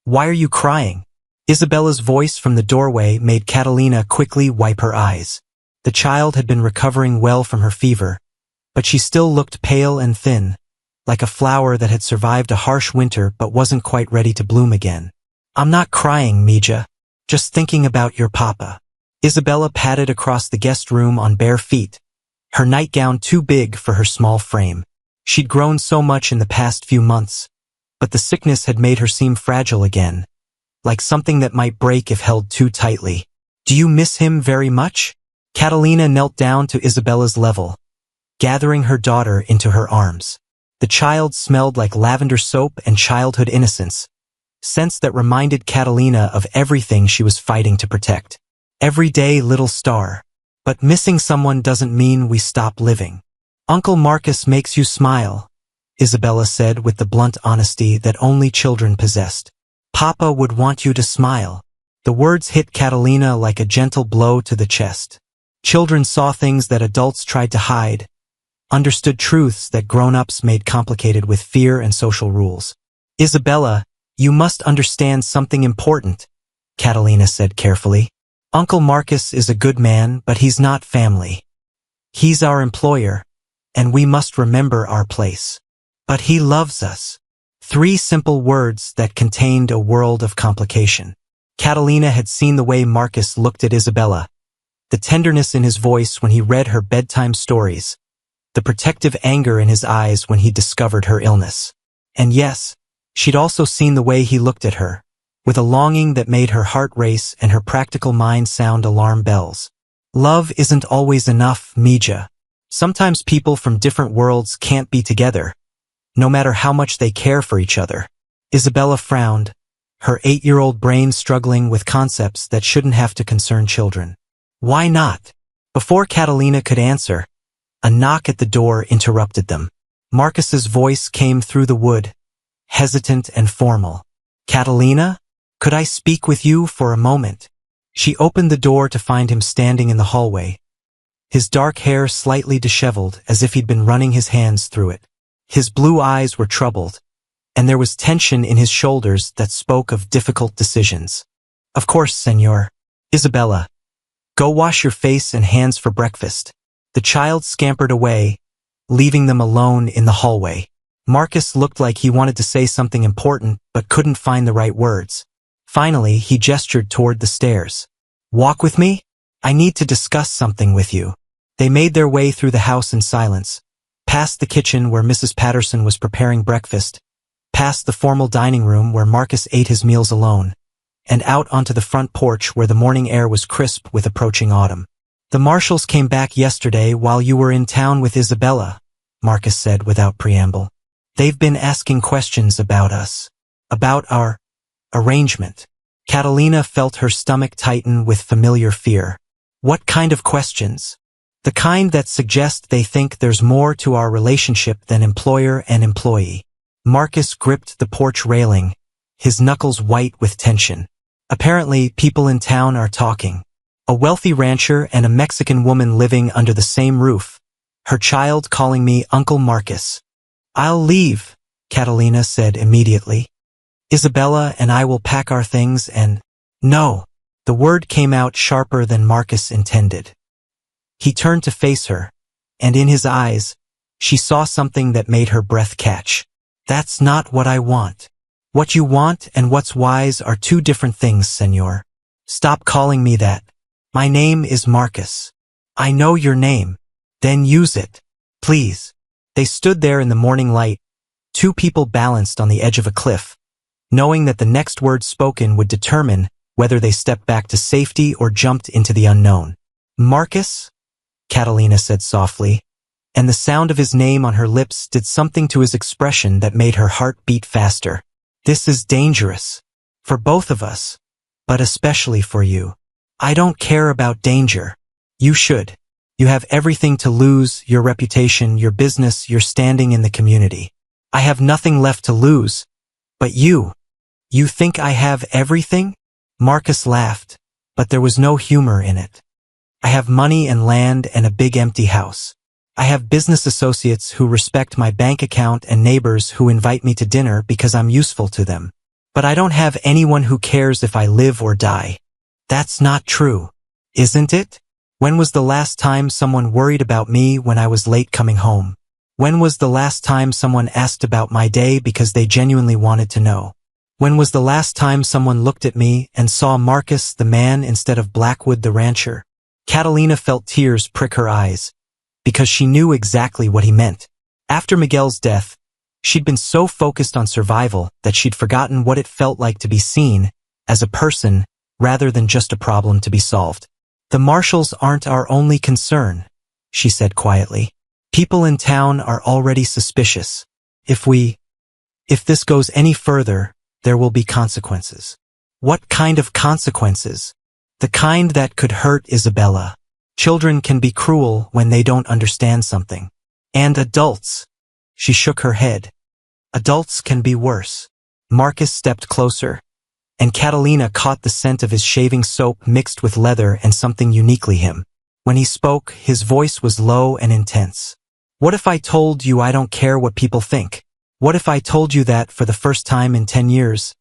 why are you crying?" Isabella's voice from the doorway made Catalina quickly wipe her eyes. The child had been recovering well from her fever, but she still looked pale and thin, like a flower that had survived a harsh winter but wasn't quite ready to bloom again. "I'm not crying, Mija. Just thinking about your papa." Isabella padded across the guest room on bare feet, her nightgown too big for her small frame. She'd grown so much in the past few months, but the sickness had made her seem fragile again, like something that might break if held too tightly. "Do you miss him very much?" Catalina knelt down to Isabella's level, gathering her daughter into her arms. The child smelled like lavender soap and childhood innocence, scents that reminded Catalina of everything she was fighting to protect. Everyday little star. "But missing someone doesn't mean we stop living. Uncle Marcus makes you smile," Isabella said with the blunt honesty that only children possessed. "Papa would want you to smile." The words hit Catalina like a gentle blow to the chest. Children saw things that adults tried to hide, understood truths that grown-ups made complicated with fear and social rules. "Isabella, you must understand something important," Catalina said carefully. "Uncle Marcus is a good man, but he's not family. He's our employer, and we must remember our place. But he loves us." 3 simple words that contained a world of complication. Catalina had seen the way Marcus looked at Isabella, the tenderness in his voice when he read her bedtime stories, the protective anger in his eyes when he discovered her illness. And yes, she'd also seen the way he looked at her, with a longing that made her heart race and her practical mind sound alarm bells. "Love isn't always enough, Mija. Sometimes people from different worlds can't be together, no matter how much they care for each other." Isabella frowned, her 8-year-old brain struggling with concepts that shouldn't have to concern children. "Why not?" Before Catalina could answer, A knock at the door interrupted them. Marcus's voice came through the wood, hesitant and formal. "Catalina? Could I speak with you for a moment?" She opened the door to find him standing in the hallway, his dark hair slightly disheveled as if he'd been running his hands through it. His blue eyes were troubled, and there was tension in his shoulders that spoke of difficult decisions. "Of course, senor. Isabella, go wash your face and hands for breakfast." The child scampered away, leaving them alone in the hallway. Marcus looked like he wanted to say something important but couldn't find the right words. Finally, he gestured toward the stairs. "Walk with me? I need to discuss something with you." They made their way through the house in silence, past the kitchen where Mrs. Patterson was preparing breakfast, past the formal dining room where Marcus ate his meals alone, and out onto the front porch where the morning air was crisp with approaching autumn. "The Marshals came back yesterday while you were in town with Isabella," Marcus said without preamble. "They've been asking questions about us, about our arrangement." Catalina felt her stomach tighten with familiar fear. "What kind of questions?" "The kind that suggest they think there's more to our relationship than employer and employee." Marcus gripped the porch railing, his knuckles white with tension. "Apparently, people in town are talking. A wealthy rancher and a Mexican woman living under the same roof. Her child calling me Uncle Marcus." "I'll leave," Catalina said immediately. "Isabella and I will pack our things and—" "No." The word came out sharper than Marcus intended. He turned to face her, and in his eyes, she saw something that made her breath catch. "That's not what I want. What you want and what's wise are two different things, senor. Stop calling me that. My name is Marcus. I know your name. Then use it. Please." They stood there in the morning light, two people balanced on the edge of a cliff, knowing that the next word spoken would determine whether they stepped back to safety or jumped into the unknown. "Marcus?" Catalina said softly, and the sound of his name on her lips did something to his expression that made her heart beat faster. "This is dangerous. For both of us, but especially for you." "I don't care about danger. You should. You have everything to lose, your reputation, your business, your standing in the community." "I have nothing left to lose. But you. You think I have everything?" Marcus laughed, but there was no humor in it. "I have money and land and a big empty house. I have business associates who respect my bank account and neighbors who invite me to dinner because I'm useful to them. But I don't have anyone who cares if I live or die." "That's not true, isn't it? When was the last time someone worried about me when I was late coming home? When was the last time someone asked about my day because they genuinely wanted to know? When was the last time someone looked at me and saw Marcus the man instead of Blackwood the rancher?" Catalina felt tears prick her eyes, because she knew exactly what he meant. After Miguel's death, she'd been so focused on survival that she'd forgotten what it felt like to be seen as a person rather than just a problem to be solved. "The Marshals aren't our only concern," she said quietly. "People in town are already suspicious. If this goes any further, there will be consequences." "What kind of consequences?" "The kind that could hurt Isabella. Children can be cruel when they don't understand something. And adults." She shook her head. "Adults can be worse." Marcus stepped closer, and Catalina caught the scent of his shaving soap mixed with leather and something uniquely him. When he spoke, his voice was low and intense. "What if I told you I don't care what people think? What if I told you that, for the first time in 10 years,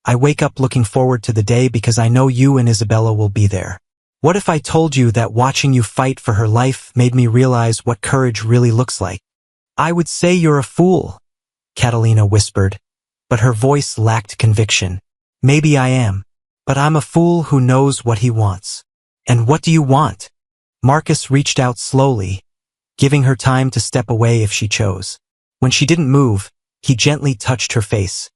I wake up looking forward to the day because I know you and Isabella will be there? What if I told you that watching you fight for her life made me realize what courage really looks like?" "I would say you're a fool," Catalina whispered, but her voice lacked conviction. "Maybe I am, but I'm a fool who knows what he wants." "And what do you want?" Marcus reached out slowly, giving her time to step away if she chose. When she didn't move, he gently touched her face,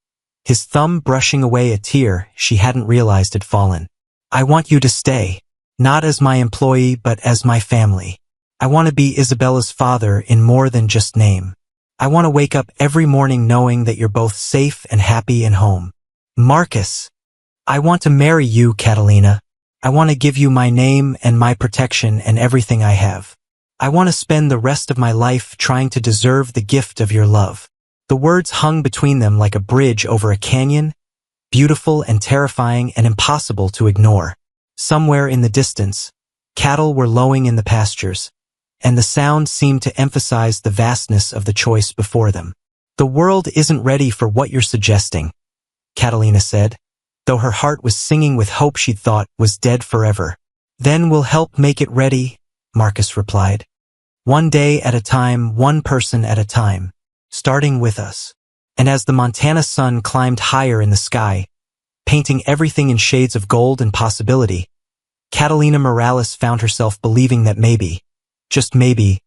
his thumb brushing away a tear she hadn't realized had fallen. "I want you to stay, not as my employee but as my family. I want to be Isabella's father in more than just name. I want to wake up every morning knowing that you're both safe and happy and home." "Marcus, I want to marry you, Catalina. I want to give you my name and my protection and everything I have. I want to spend the rest of my life trying to deserve the gift of your love." The words hung between them like a bridge over a canyon, beautiful and terrifying and impossible to ignore. Somewhere in the distance, cattle were lowing in the pastures, and the sound seemed to emphasize the vastness of the choice before them. "The world isn't ready for what you're suggesting," Catalina said, though her heart was singing with hope she'd thought was dead forever. "Then we'll help make it ready," Marcus replied. "One day at a time, one person at a time, starting with us." And as the Montana sun climbed higher in the sky, painting everything in shades of gold and possibility, Catalina Morales found herself believing that maybe, just maybe,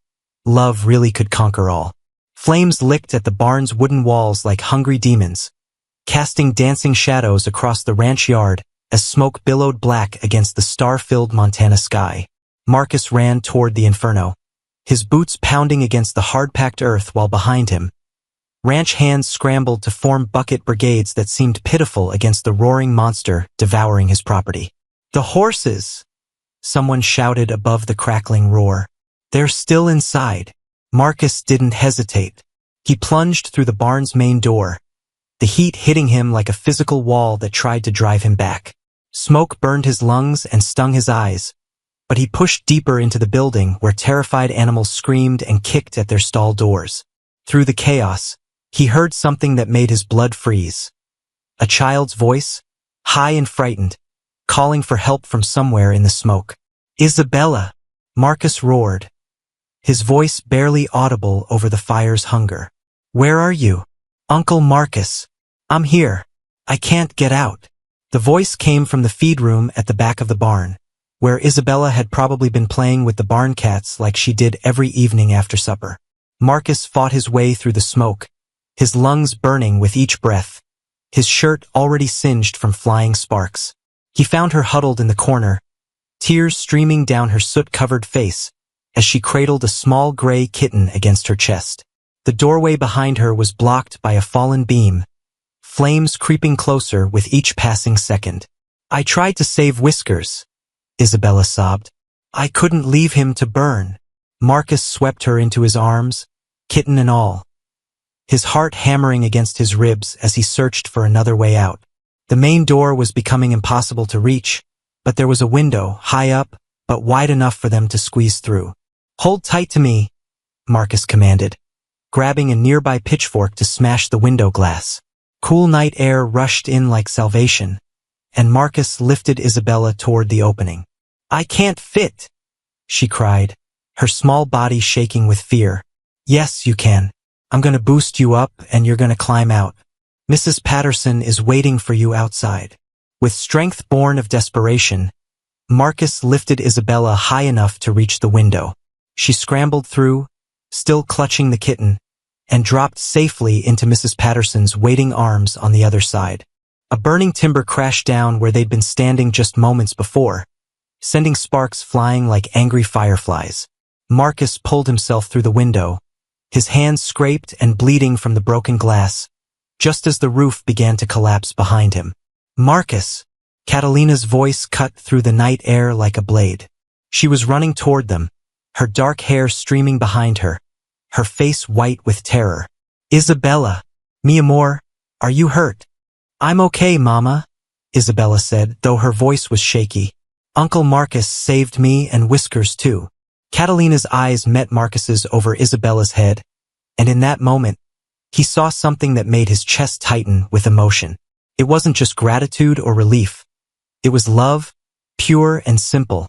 love really could conquer all. Flames licked at the barn's wooden walls like hungry demons, casting dancing shadows across the ranch yard as smoke billowed black against the star-filled Montana sky. Marcus ran toward the inferno, his boots pounding against the hard-packed earth while behind him, ranch hands scrambled to form bucket brigades that seemed pitiful against the roaring monster devouring his property. "The horses!" someone shouted above the crackling roar. "They're still inside." Marcus didn't hesitate. He plunged through the barn's main door, the heat hitting him like a physical wall that tried to drive him back. Smoke burned his lungs and stung his eyes, but he pushed deeper into the building where terrified animals screamed and kicked at their stall doors. Through the chaos, he heard something that made his blood freeze. A child's voice, high and frightened, calling for help from somewhere in the smoke. "Isabella!" Marcus roared, his voice barely audible over the fire's hunger. "Where are you?" "Uncle Marcus, I'm here. I can't get out." The voice came from the feed room at the back of the barn, where Isabella had probably been playing with the barn cats like she did every evening after supper. Marcus fought his way through the smoke, his lungs burning with each breath, his shirt already singed from flying sparks. He found her huddled in the corner, tears streaming down her soot-covered face as she cradled a small gray kitten against her chest. The doorway behind her was blocked by a fallen beam, flames creeping closer with each passing second. "I tried to save Whiskers," Isabella sobbed. "I couldn't leave him to burn." Marcus swept her into his arms, kitten and all, his heart hammering against his ribs as he searched for another way out. The main door was becoming impossible to reach, but there was a window, high up, but wide enough for them to squeeze through. "Hold tight to me," Marcus commanded, grabbing a nearby pitchfork to smash the window glass. Cool night air rushed in like salvation, and Marcus lifted Isabella toward the opening. "I can't fit," she cried, her small body shaking with fear. "Yes, you can. I'm gonna boost you up and you're gonna climb out. Mrs. Patterson is waiting for you outside." With strength born of desperation, Marcus lifted Isabella high enough to reach the window. She scrambled through, still clutching the kitten, and dropped safely into Mrs. Patterson's waiting arms on the other side. A burning timber crashed down where they'd been standing just moments before, sending sparks flying like angry fireflies. Marcus pulled himself through the window, his hands scraped and bleeding from the broken glass, just as the roof began to collapse behind him. "Marcus!" Catalina's voice cut through the night air like a blade. She was running toward them, her dark hair streaming behind her, her face white with terror. "Isabella! Mi amor, are you hurt?" "I'm okay, Mama," Isabella said, though her voice was shaky. "Uncle Marcus saved me and Whiskers too." Catalina's eyes met Marcus's over Isabella's head, and in that moment, he saw something that made his chest tighten with emotion. It wasn't just gratitude or relief. It was love, pure and simple,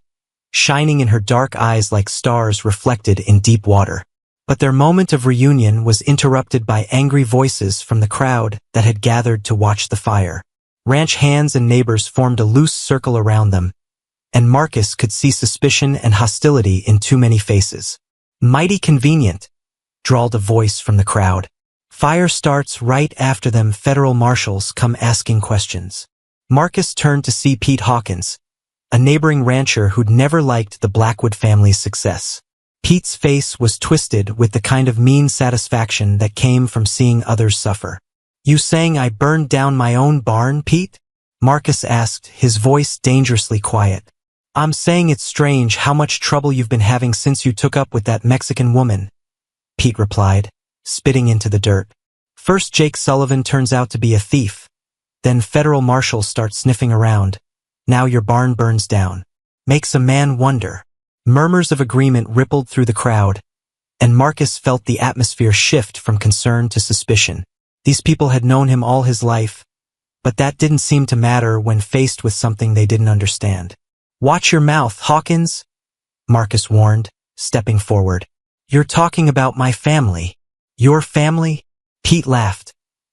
shining in her dark eyes like stars reflected in deep water. But their moment of reunion was interrupted by angry voices from the crowd that had gathered to watch the fire. Ranch hands and neighbors formed a loose circle around them, and Marcus could see suspicion and hostility in too many faces. "Mighty convenient," drawled a voice from the crowd. "Fire starts right after them federal marshals come asking questions." Marcus turned to see Pete Hawkins, a neighboring rancher who'd never liked the Blackwood family's success. Pete's face was twisted with the kind of mean satisfaction that came from seeing others suffer. "You saying I burned down my own barn, Pete?" Marcus asked, his voice dangerously quiet. I'm saying it's strange how much trouble you've been having since you took up with that Mexican woman, Pete replied, spitting into the dirt. First Jake Sullivan turns out to be a thief. Then federal marshals start sniffing around. Now your barn burns down. Makes a man wonder. Murmurs of agreement rippled through the crowd, and Marcus felt the atmosphere shift from concern to suspicion. These people had known him all his life, but that didn't seem to matter when faced with something they didn't understand. Watch your mouth, Hawkins, Marcus warned, stepping forward. You're talking about my family. Your family? Pete laughed,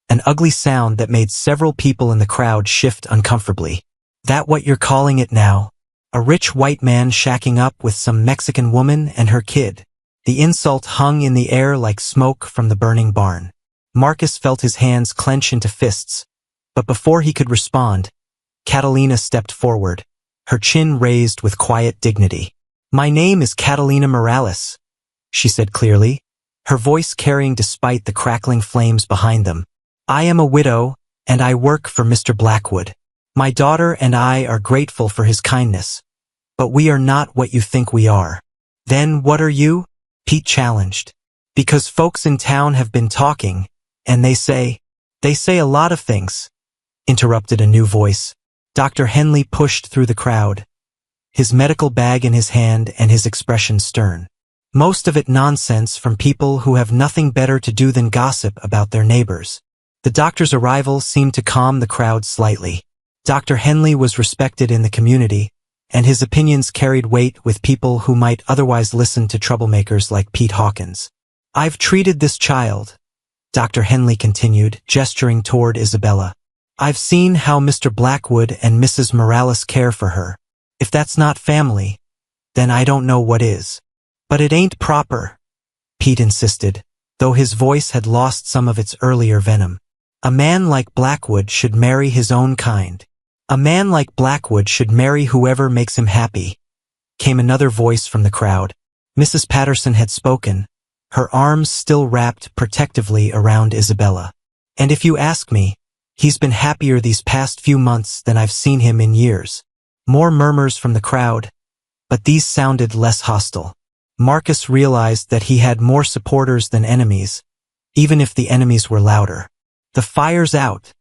an ugly sound that made several people in the crowd shift uncomfortably. That what you're calling it now? A rich white man shacking up with some Mexican woman and her kid. The insult hung in the air like smoke from the burning barn. Marcus felt his hands clench into fists, but before he could respond, Catalina stepped forward, her chin raised with quiet dignity. My name is Catalina Morales, she said clearly, her voice carrying despite the crackling flames behind them. I am a widow, and I work for Mr. Blackwood. My daughter and I are grateful for his kindness, but we are not what you think we are. Then what are you? Pete challenged. Because folks in town have been talking, and they say a lot of things, interrupted a new voice. Dr. Henley pushed through the crowd, his medical bag in his hand and his expression stern. Most of it nonsense from people who have nothing better to do than gossip about their neighbors. The doctor's arrival seemed to calm the crowd slightly. Dr. Henley was respected in the community, and his opinions carried weight with people who might otherwise listen to troublemakers like Pete Hawkins. I've treated this child, Dr. Henley continued, gesturing toward Isabella. I've seen how Mr. Blackwood and Mrs. Morales care for her. If that's not family, then I don't know what is. But it ain't proper, Pete insisted, though his voice had lost some of its earlier venom. A man like Blackwood should marry his own kind. A man like Blackwood should marry whoever makes him happy, came another voice from the crowd. Mrs. Patterson had spoken, her arms still wrapped protectively around Isabella. And if you ask me, he's been happier these past few months than I've seen him in years. More murmurs from the crowd, but these sounded less hostile. Marcus realized that he had more supporters than enemies, even if the enemies were louder. The fire's out,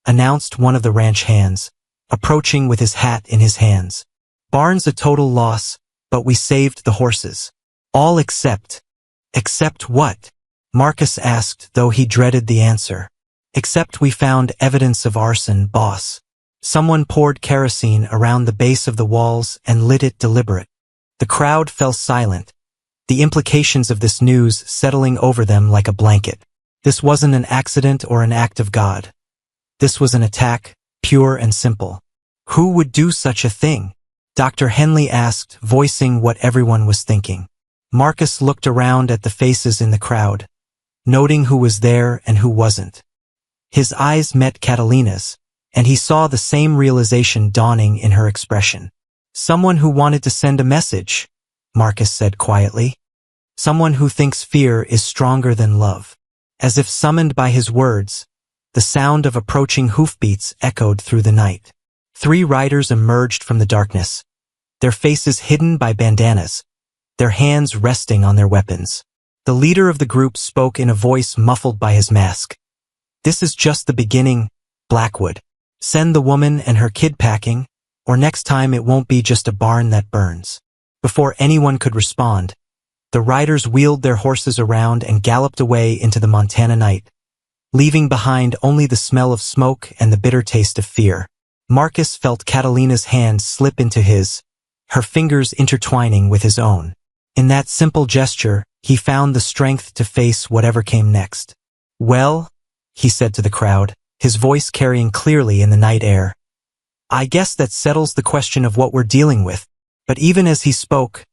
announced one of the ranch hands, approaching with his hat in his hands. Barn's a total loss, but we saved the horses. All except what? Marcus asked, though he dreaded the answer. Except we found evidence of arson, boss. Someone poured kerosene around the base of the walls and lit it deliberate. The crowd fell silent, the implications of this news settling over them like a blanket. This wasn't an accident or an act of God. This was an attack, pure and simple. Who would do such a thing? Dr. Henley asked, voicing what everyone was thinking. Marcus looked around at the faces in the crowd, noting who was there and who wasn't. His eyes met Catalina's, and he saw the same realization dawning in her expression. Someone who wanted to send a message, Marcus said quietly. Someone who thinks fear is stronger than love. As if summoned by his words, the sound of approaching hoofbeats echoed through the night. 3 riders emerged from the darkness, their faces hidden by bandanas, their hands resting on their weapons. The leader of the group spoke in a voice muffled by his mask. This is just the beginning, Blackwood. Send the woman and her kid packing, or next time it won't be just a barn that burns. Before anyone could respond, the riders wheeled their horses around and galloped away into the Montana night, leaving behind only the smell of smoke and the bitter taste of fear. Marcus felt Catalina's hand slip into his, her fingers intertwining with his own. In that simple gesture, he found the strength to face whatever came next. Well, he said to the crowd, his voice carrying clearly in the night air. I guess that settles the question of what we're dealing with. But even as he spoke,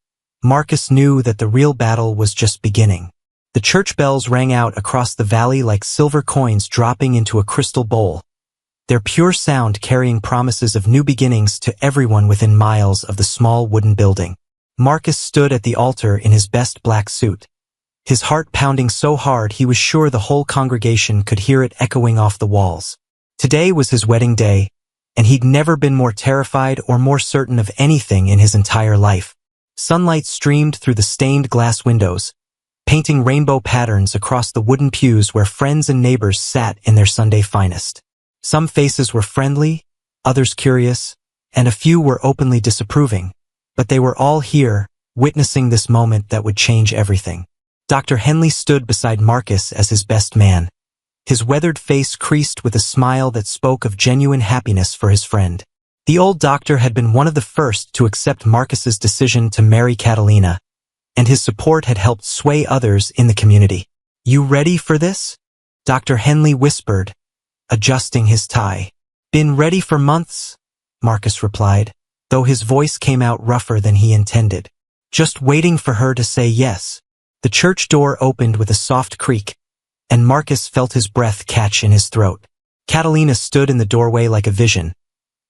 Marcus knew that the real battle was just beginning. The church bells rang out across the valley like silver coins dropping into a crystal bowl, their pure sound carrying promises of new beginnings to everyone within miles of the small wooden building. Marcus stood at the altar in his best black suit, his heart pounding so hard he was sure the whole congregation could hear it echoing off the walls. Today was his wedding day, and he'd never been more terrified or more certain of anything in his entire life. Sunlight streamed through the stained glass windows, painting rainbow patterns across the wooden pews where friends and neighbors sat in their Sunday finest. Some faces were friendly, others curious, and a few were openly disapproving, but they were all here, witnessing this moment that would change everything. Dr. Henley stood beside Marcus as his best man, his weathered face creased with a smile that spoke of genuine happiness for his friend. The old doctor had been one of the first to accept Marcus's decision to marry Catalina, and his support had helped sway others in the community. "You ready for this?" Dr. Henley whispered, adjusting his tie. "Been ready for months," Marcus replied, though his voice came out rougher than he intended. "Just waiting for her to say yes." The church door opened with a soft creak, and Marcus felt his breath catch in his throat. Catalina stood in the doorway like a vision,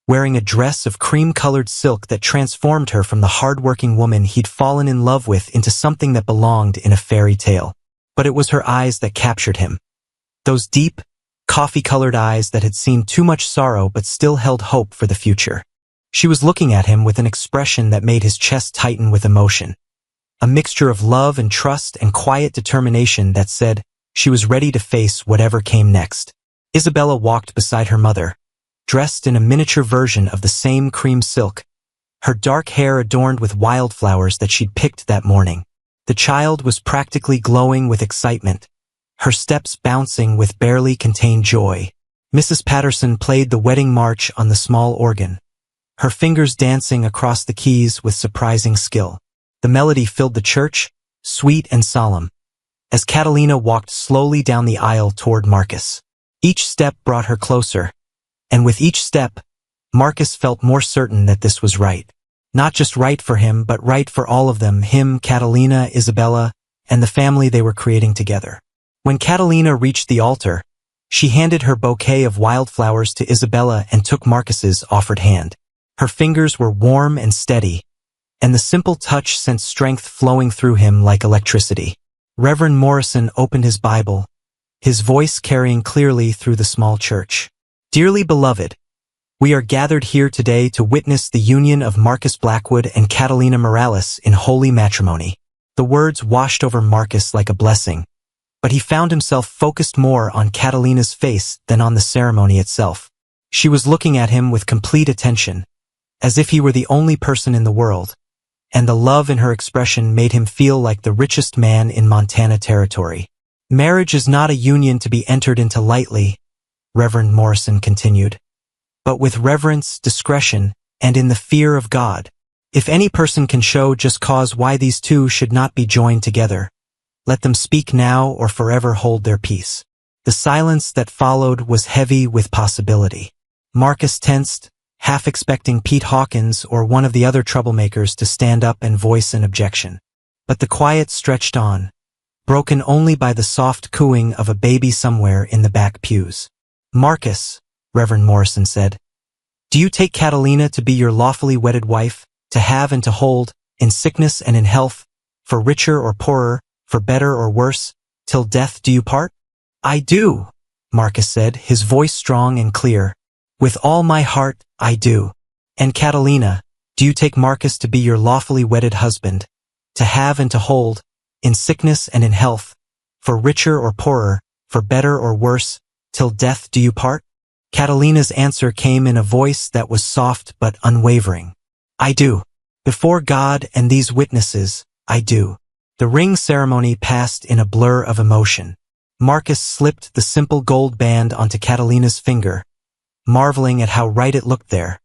wearing a dress of cream-colored silk that transformed her from the hard-working woman he'd fallen in love with into something that belonged in a fairy tale. But it was her eyes that captured him. Those deep, coffee-colored eyes that had seen too much sorrow but still held hope for the future. She was looking at him with an expression that made his chest tighten with emotion. A mixture of love and trust and quiet determination that said she was ready to face whatever came next. Isabella walked beside her mother, dressed in a miniature version of the same cream silk, her dark hair adorned with wildflowers that she'd picked that morning. The child was practically glowing with excitement, her steps bouncing with barely contained joy. Mrs. Patterson played the wedding march on the small organ, her fingers dancing across the keys with surprising skill. The melody filled the church, sweet and solemn, as Catalina walked slowly down the aisle toward Marcus. Each step brought her closer, and with each step, Marcus felt more certain that this was right. Not just right for him, but right for all of them, him, Catalina, Isabella, and the family they were creating together. When Catalina reached the altar, she handed her bouquet of wildflowers to Isabella and took Marcus's offered hand. Her fingers were warm and steady, and the simple touch sent strength flowing through him like electricity. Reverend Morrison opened his Bible, his voice carrying clearly through the small church. "Dearly beloved, we are gathered here today to witness the union of Marcus Blackwood and Catalina Morales in holy matrimony." The words washed over Marcus like a blessing, but he found himself focused more on Catalina's face than on the ceremony itself. She was looking at him with complete attention, as if he were the only person in the world, and the love in her expression made him feel like the richest man in Montana territory. "Marriage is not a union to be entered into lightly," Reverend Morrison continued, "but with reverence, discretion, and in the fear of God. If any person can show just cause why these two should not be joined together, let them speak now or forever hold their peace." The silence that followed was heavy with possibility. Marcus tensed, half expecting Pete Hawkins or one of the other troublemakers to stand up and voice an objection. But the quiet stretched on, broken only by the soft cooing of a baby somewhere in the back pews. "Marcus," Reverend Morrison said, "do you take Catalina to be your lawfully wedded wife, to have and to hold, in sickness and in health, for richer or poorer, for better or worse, till death do you part?" "I do," Marcus said, his voice strong and clear. "With all my heart, I do." "And Catalina, do you take Marcus to be your lawfully wedded husband, to have and to hold, in sickness and in health, for richer or poorer, for better or worse, till death do you part?" Catalina's answer came in a voice that was soft but unwavering. "I do. Before God and these witnesses, I do." The ring ceremony passed in a blur of emotion. Marcus slipped the simple gold band onto Catalina's finger, marveling at how right it looked there,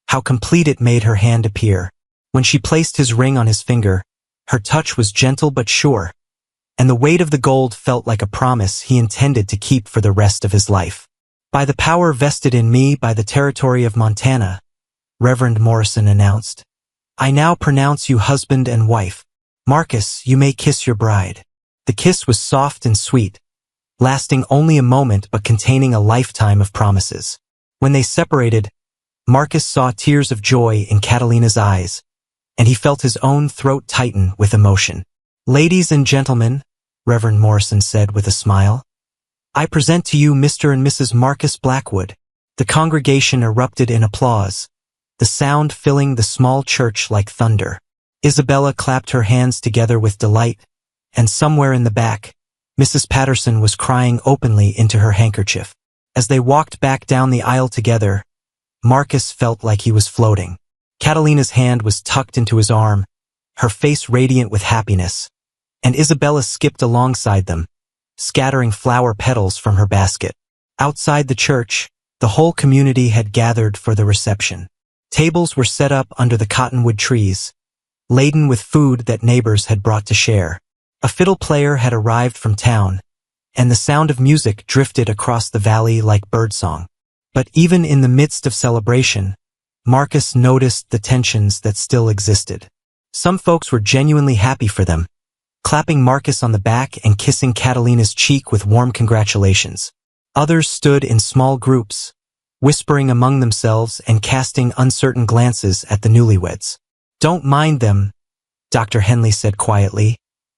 how complete it made her hand appear. When she placed his ring on his finger, her touch was gentle but sure, and the weight of the gold felt like a promise he intended to keep for the rest of his life. "By the power vested in me by the territory of Montana," Reverend Morrison announced, "I now pronounce you husband and wife. Marcus, you may kiss your bride." The kiss was soft and sweet, lasting only a moment but containing a lifetime of promises. When they separated, Marcus saw tears of joy in Catalina's eyes, and he felt his own throat tighten with emotion. "Ladies and gentlemen," Reverend Morrison said with a smile, "I present to you Mr. and Mrs. Marcus Blackwood." The congregation erupted in applause, the sound filling the small church like thunder. Isabella clapped her hands together with delight, and somewhere in the back, Mrs. Patterson was crying openly into her handkerchief. As they walked back down the aisle together, Marcus felt like he was floating. Catalina's hand was tucked into his arm, her face radiant with happiness, and Isabella skipped alongside them, scattering flower petals from her basket. Outside the church, the whole community had gathered for the reception. Tables were set up under the cottonwood trees, laden with food that neighbors had brought to share. A fiddle player had arrived from town, and the sound of music drifted across the valley like birdsong. But even in the midst of celebration, Marcus noticed the tensions that still existed. Some folks were genuinely happy for them, clapping Marcus on the back and kissing Catalina's cheek with warm congratulations. Others stood in small groups, whispering among themselves and casting uncertain glances at the newlyweds. "Don't mind them," Dr. Henley said quietly,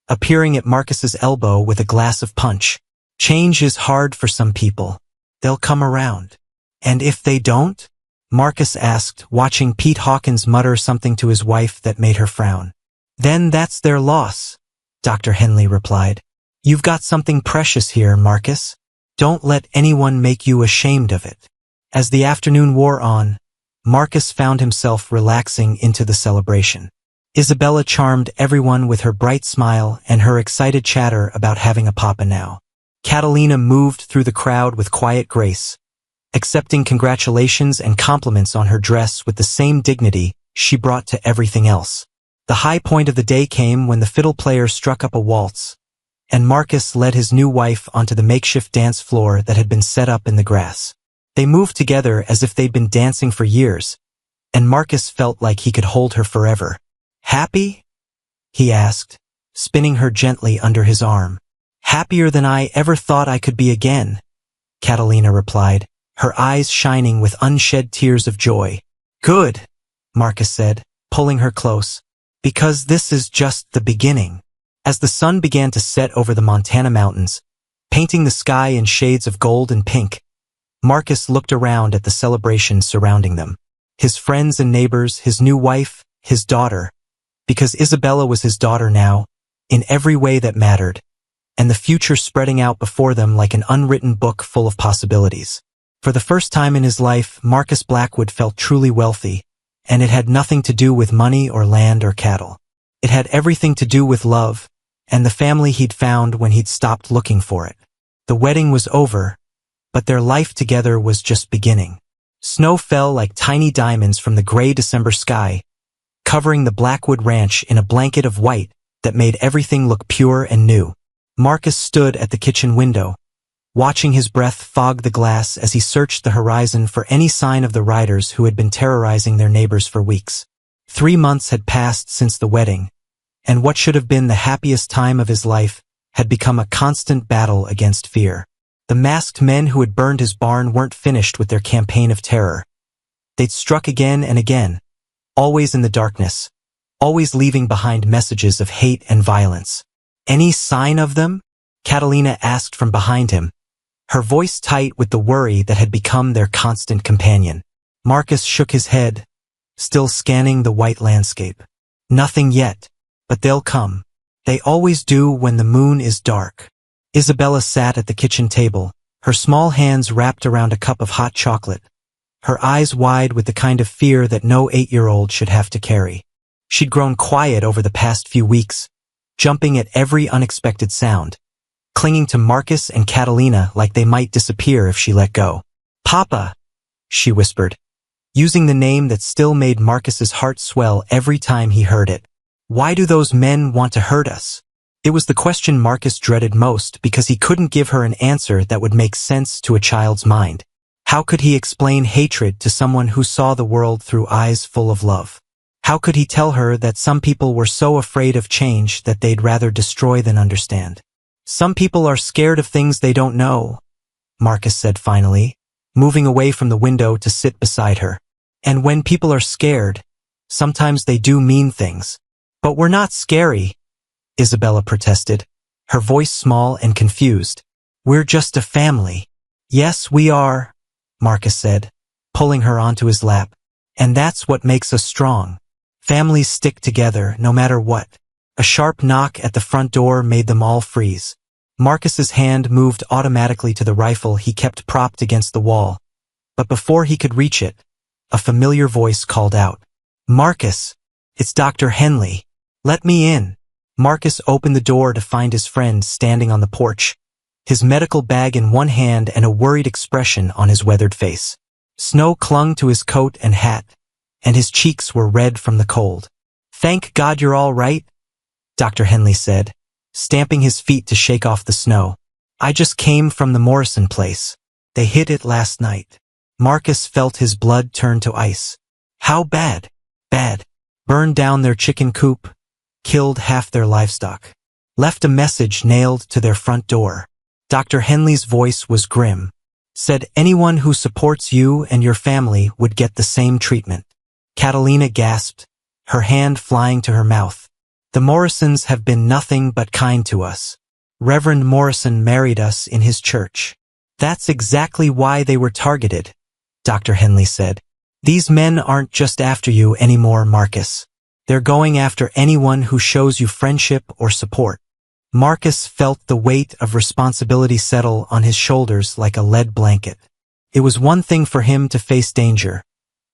appearing at Marcus's elbow with a glass of punch. "Change is hard for some people. They'll come around." "And if they don't?" Marcus asked, watching Pete Hawkins mutter something to his wife that made her frown. "Then that's their loss," Dr. Henley replied. "You've got something precious here, Marcus. Don't let anyone make you ashamed of it." As the afternoon wore on, Marcus found himself relaxing into the celebration. Isabella charmed everyone with her bright smile and her excited chatter about having a papa now. Catalina moved through the crowd with quiet grace, accepting congratulations and compliments on her dress with the same dignity she brought to everything else. The high point of the day came when the fiddle player struck up a waltz, and Marcus led his new wife onto the makeshift dance floor that had been set up in the grass. They moved together as if they'd been dancing for years, and Marcus felt like he could hold her forever. "Happy?" he asked, spinning her gently under his arm. "Happier than I ever thought I could be again," Catalina replied, her eyes shining with unshed tears of joy. "Good," Marcus said, pulling her close, "because this is just the beginning." As the sun began to set over the Montana mountains, painting the sky in shades of gold and pink, Marcus looked around at the celebration surrounding them. His friends and neighbors, his new wife, his daughter, because Isabella was his daughter now, in every way that mattered, and the future spreading out before them like an unwritten book full of possibilities. For the first time in his life, Marcus Blackwood felt truly wealthy, and it had nothing to do with money or land or cattle. It had everything to do with love, and the family he'd found when he'd stopped looking for it. The wedding was over, but their life together was just beginning. Snow fell like tiny diamonds from the gray December sky, covering the Blackwood Ranch in a blanket of white that made everything look pure and new. Marcus stood at the kitchen window, watching his breath fog the glass as he searched the horizon for any sign of the riders who had been terrorizing their neighbors for weeks. 3 months had passed since the wedding, and what should have been the happiest time of his life had become a constant battle against fear. The masked men who had burned his barn weren't finished with their campaign of terror. They'd struck again and again, always in the darkness, always leaving behind messages of hate and violence. "Any sign of them?" Catalina asked from behind him, her voice tight with the worry that had become their constant companion. Marcus shook his head, still scanning the white landscape. "Nothing yet, but they'll come. They always do when the moon is dark." Isabella sat at the kitchen table, her small hands wrapped around a cup of hot chocolate, her eyes wide with the kind of fear that no 8-year-old should have to carry. She'd grown quiet over the past few weeks, jumping at every unexpected sound, clinging to Marcus and Catalina like they might disappear if she let go. "Papa," she whispered, using the name that still made Marcus's heart swell every time he heard it. "Why do those men want to hurt us?" It was the question Marcus dreaded most because he couldn't give her an answer that would make sense to a child's mind. How could he explain hatred to someone who saw the world through eyes full of love? How could he tell her that some people were so afraid of change that they'd rather destroy than understand? "Some people are scared of things they don't know," Marcus said finally, moving away from the window to sit beside her. "And when people are scared, sometimes they do mean things." "But we're not scary," Isabella protested, her voice small and confused. "We're just a family." "Yes, we are," Marcus said, pulling her onto his lap. And that's what makes us strong. Families stick together, no matter what. A sharp knock at the front door made them all freeze. Marcus's hand moved automatically to the rifle he kept propped against the wall. But before he could reach it, a familiar voice called out. Marcus! It's Dr. Henley. Let me in. Marcus opened the door to find his friend standing on the porch, his medical bag in one hand and a worried expression on his weathered face. Snow clung to his coat and hat, and his cheeks were red from the cold. Thank God you're all right, Dr. Henley said, stamping his feet to shake off the snow. I just came from the Morrison place. They hit it last night. Marcus felt his blood turn to ice. How bad? Bad. Burned down their chicken coop, killed half their livestock, left a message nailed to their front door. Dr. Henley's voice was grim. Said anyone who supports you and your family would get the same treatment. Catalina gasped, her hand flying to her mouth. The Morrisons have been nothing but kind to us. Reverend Morrison married us in his church. That's exactly why they were targeted, Dr. Henley said. These men aren't just after you anymore, Marcus. They're going after anyone who shows you friendship or support. Marcus felt the weight of responsibility settle on his shoulders like a lead blanket. It was one thing for him to face danger.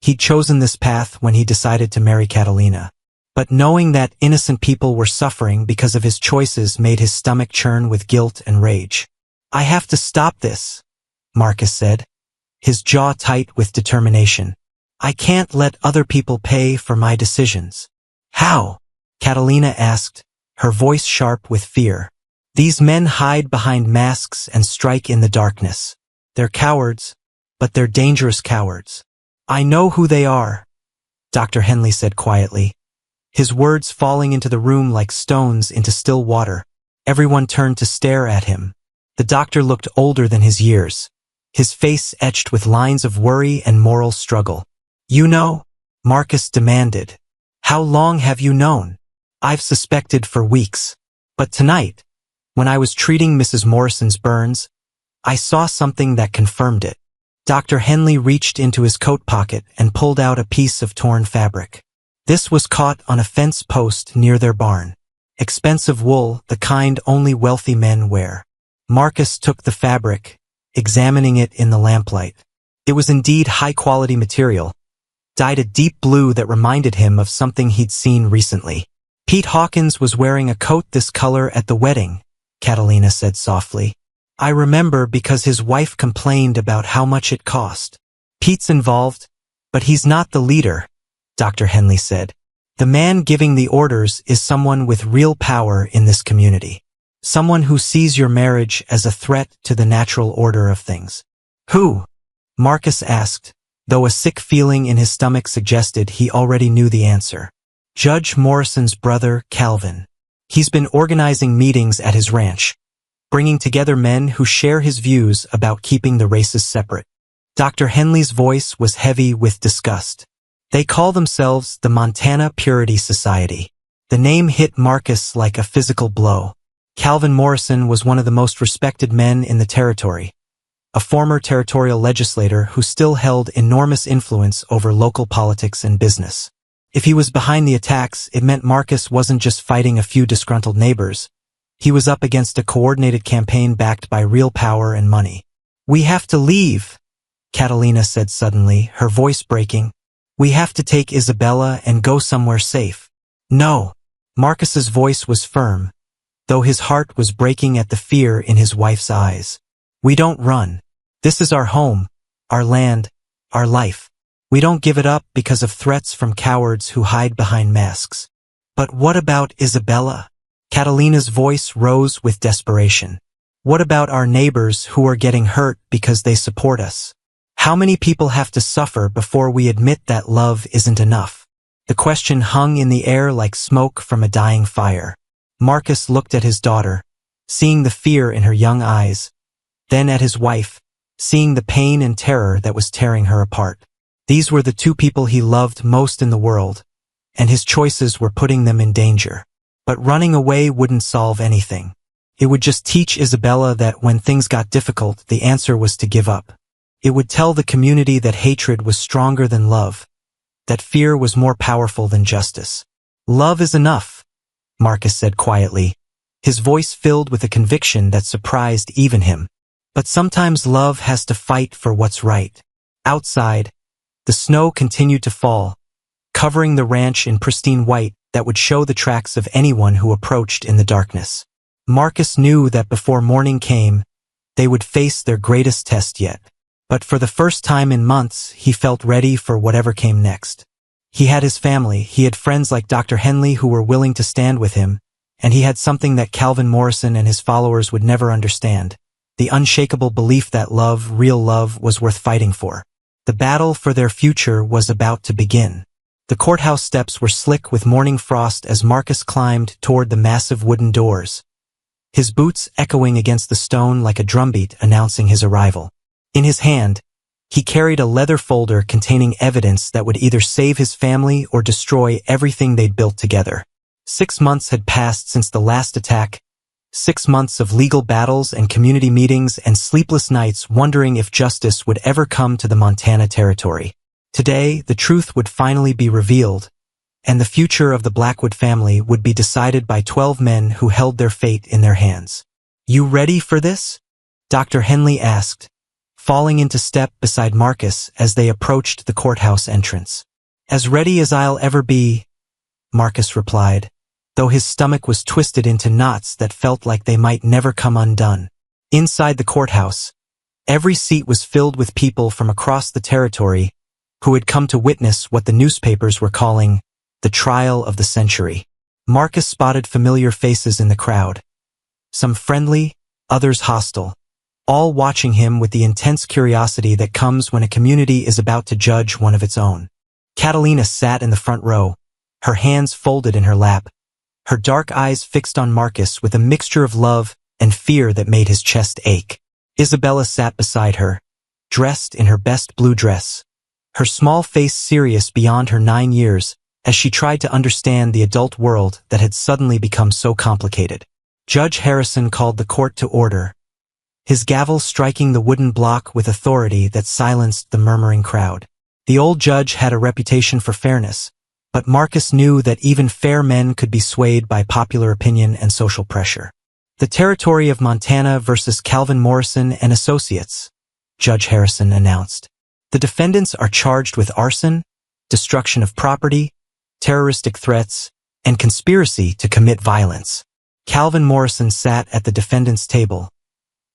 He'd chosen this path when he decided to marry Catalina. But knowing that innocent people were suffering because of his choices made his stomach churn with guilt and rage. I have to stop this, Marcus said, his jaw tight with determination. I can't let other people pay for my decisions. How? Catalina asked, her voice sharp with fear. These men hide behind masks and strike in the darkness. They're cowards, but they're dangerous cowards. I know who they are, Dr. Henley said quietly, his words falling into the room like stones into still water. Everyone turned to stare at him. The doctor looked older than his years, his face etched with lines of worry and moral struggle. You know? Marcus demanded. How long have you known? I've suspected for weeks. But tonight, when I was treating Mrs. Morrison's burns, I saw something that confirmed it. Dr. Henley reached into his coat pocket and pulled out a piece of torn fabric. This was caught on a fence post near their barn. Expensive wool, the kind only wealthy men wear. Marcus took the fabric, examining it in the lamplight. It was indeed high-quality material, dyed a deep blue that reminded him of something he'd seen recently. Pete Hawkins was wearing a coat this color at the wedding, Catalina said softly. I remember because his wife complained about how much it cost. Pete's involved, but he's not the leader, Dr. Henley said. The man giving the orders is someone with real power in this community. Someone who sees your marriage as a threat to the natural order of things. Who? Marcus asked, though a sick feeling in his stomach suggested he already knew the answer. Judge Morrison's brother, Calvin. He's been organizing meetings at his ranch, bringing together men who share his views about keeping the races separate. Dr. Henley's voice was heavy with disgust. They call themselves the Montana Purity Society. The name hit Marcus like a physical blow. Calvin Morrison was one of the most respected men in the territory, a former territorial legislator who still held enormous influence over local politics and business. If he was behind the attacks, it meant Marcus wasn't just fighting a few disgruntled neighbors. He was up against a coordinated campaign backed by real power and money. We have to leave, Catalina said suddenly, her voice breaking. We have to take Isabella and go somewhere safe. No. Marcus's voice was firm, though his heart was breaking at the fear in his wife's eyes. We don't run. This is our home, our land, our life. We don't give it up because of threats from cowards who hide behind masks. But what about Isabella? Catalina's voice rose with desperation. What about our neighbors who are getting hurt because they support us? How many people have to suffer before we admit that love isn't enough? The question hung in the air like smoke from a dying fire. Marcus looked at his daughter, seeing the fear in her young eyes, then at his wife, seeing the pain and terror that was tearing her apart. These were the two people he loved most in the world, and his choices were putting them in danger. But running away wouldn't solve anything. It would just teach Isabella that when things got difficult, the answer was to give up. It would tell the community that hatred was stronger than love, that fear was more powerful than justice. "Love is enough," Marcus said quietly, his voice filled with a conviction that surprised even him. "But sometimes love has to fight for what's right." Outside, the snow continued to fall, covering the ranch in pristine white that would show the tracks of anyone who approached in the darkness. Marcus knew that before morning came, they would face their greatest test yet. But for the first time in months, he felt ready for whatever came next. He had his family, he had friends like Dr. Henley who were willing to stand with him, and he had something that Calvin Morrison and his followers would never understand: the unshakable belief that love, real love, was worth fighting for. The battle for their future was about to begin. The courthouse steps were slick with morning frost as Marcus climbed toward the massive wooden doors, his boots echoing against the stone like a drumbeat announcing his arrival. In his hand, he carried a leather folder containing evidence that would either save his family or destroy everything they'd built together. 6 months had passed since the last attack, 6 months of legal battles and community meetings and sleepless nights wondering if justice would ever come to the Montana territory. Today, the truth would finally be revealed, and the future of the Blackwood family would be decided by 12 men who held their fate in their hands. "You ready for this?" Dr. Henley asked, falling into step beside Marcus as they approached the courthouse entrance. "As ready as I'll ever be," Marcus replied, though his stomach was twisted into knots that felt like they might never come undone. Inside the courthouse, every seat was filled with people from across the territory who had come to witness what the newspapers were calling the trial of the century. Marcus spotted familiar faces in the crowd, some friendly, others hostile, all watching him with the intense curiosity that comes when a community is about to judge one of its own. Catalina sat in the front row, her hands folded in her lap, her dark eyes fixed on Marcus with a mixture of love and fear that made his chest ache. Isabella sat beside her, dressed in her best blue dress, her small face serious beyond her 9 years, as she tried to understand the adult world that had suddenly become so complicated. Judge Harrison called the court to order, his gavel striking the wooden block with authority that silenced the murmuring crowd. The old judge had a reputation for fairness, but Marcus knew that even fair men could be swayed by popular opinion and social pressure. "The territory of Montana versus Calvin Morrison and Associates," Judge Harrison announced. "The defendants are charged with arson, destruction of property, terroristic threats, and conspiracy to commit violence." Calvin Morrison sat at the defendant's table,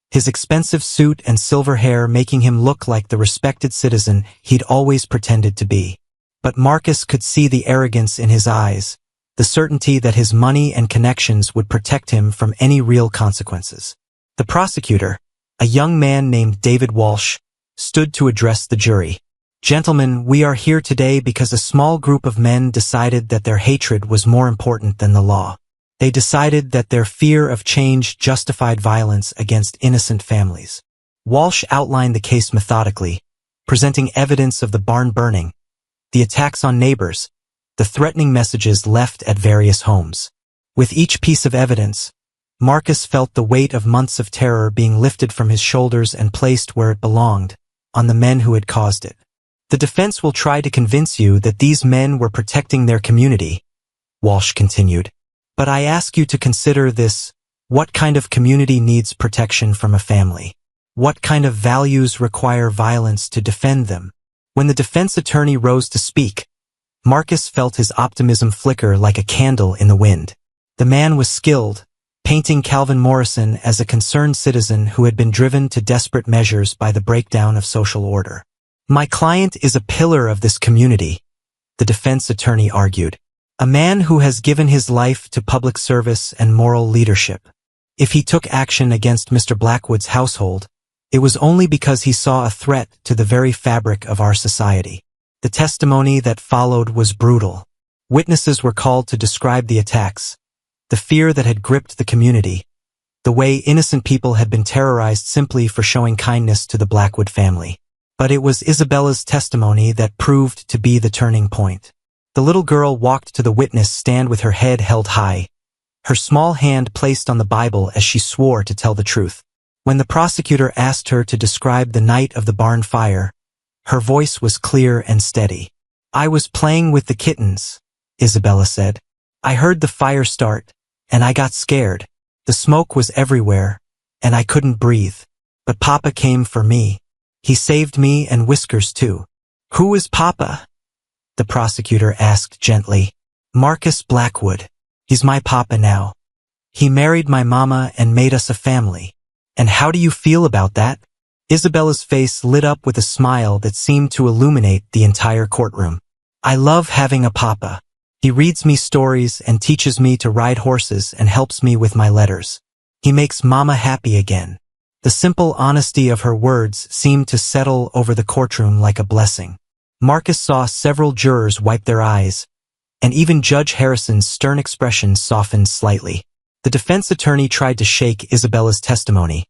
his expensive suit and silver hair making him look like the respected citizen he'd always pretended to be. But Marcus could see the arrogance in his eyes, the certainty that his money and connections would protect him from any real consequences. The prosecutor, a young man named David Walsh, stood to address the jury. "Gentlemen, we are here today because a small group of men decided that their hatred was more important than the law. They decided that their fear of change justified violence against innocent families." Walsh outlined the case methodically, presenting evidence of the barn burning, the attacks on neighbors, the threatening messages left at various homes. With each piece of evidence, Marcus felt the weight of months of terror being lifted from his shoulders and placed where it belonged, on the men who had caused it. "The defense will try to convince you that these men were protecting their community," Walsh continued. "But I ask you to consider this: what kind of community needs protection from a family? What kind of values require violence to defend them?" When the defense attorney rose to speak, Marcus felt his optimism flicker like a candle in the wind. The man was skilled, painting Calvin Morrison as a concerned citizen who had been driven to desperate measures by the breakdown of social order. "My client is a pillar of this community," the defense attorney argued, "a man who has given his life to public service and moral leadership. If he took action against Mr. Blackwood's household, it was only because he saw a threat to the very fabric of our society." The testimony that followed was brutal. Witnesses were called to describe the attacks, the fear that had gripped the community, the way innocent people had been terrorized simply for showing kindness to the Blackwood family. But it was Isabella's testimony that proved to be the turning point. The little girl walked to the witness stand with her head held high, her small hand placed on the Bible as she swore to tell the truth. When the prosecutor asked her to describe the night of the barn fire, her voice was clear and steady. "I was playing with the kittens," Isabella said. "I heard the fire start, and I got scared. The smoke was everywhere, and I couldn't breathe. But Papa came for me. He saved me and Whiskers too." "Who is Papa?" the prosecutor asked gently. "Marcus Blackwood. He's my papa now. He married my mama and made us a family." "And how do you feel about that?" Isabella's face lit up with a smile that seemed to illuminate the entire courtroom. "I love having a papa. He reads me stories and teaches me to ride horses and helps me with my letters. He makes mama happy again." The simple honesty of her words seemed to settle over the courtroom like a blessing. Marcus saw several jurors wipe their eyes, and even Judge Harrison's stern expression softened slightly. The defense attorney tried to shake Isabella's testimony,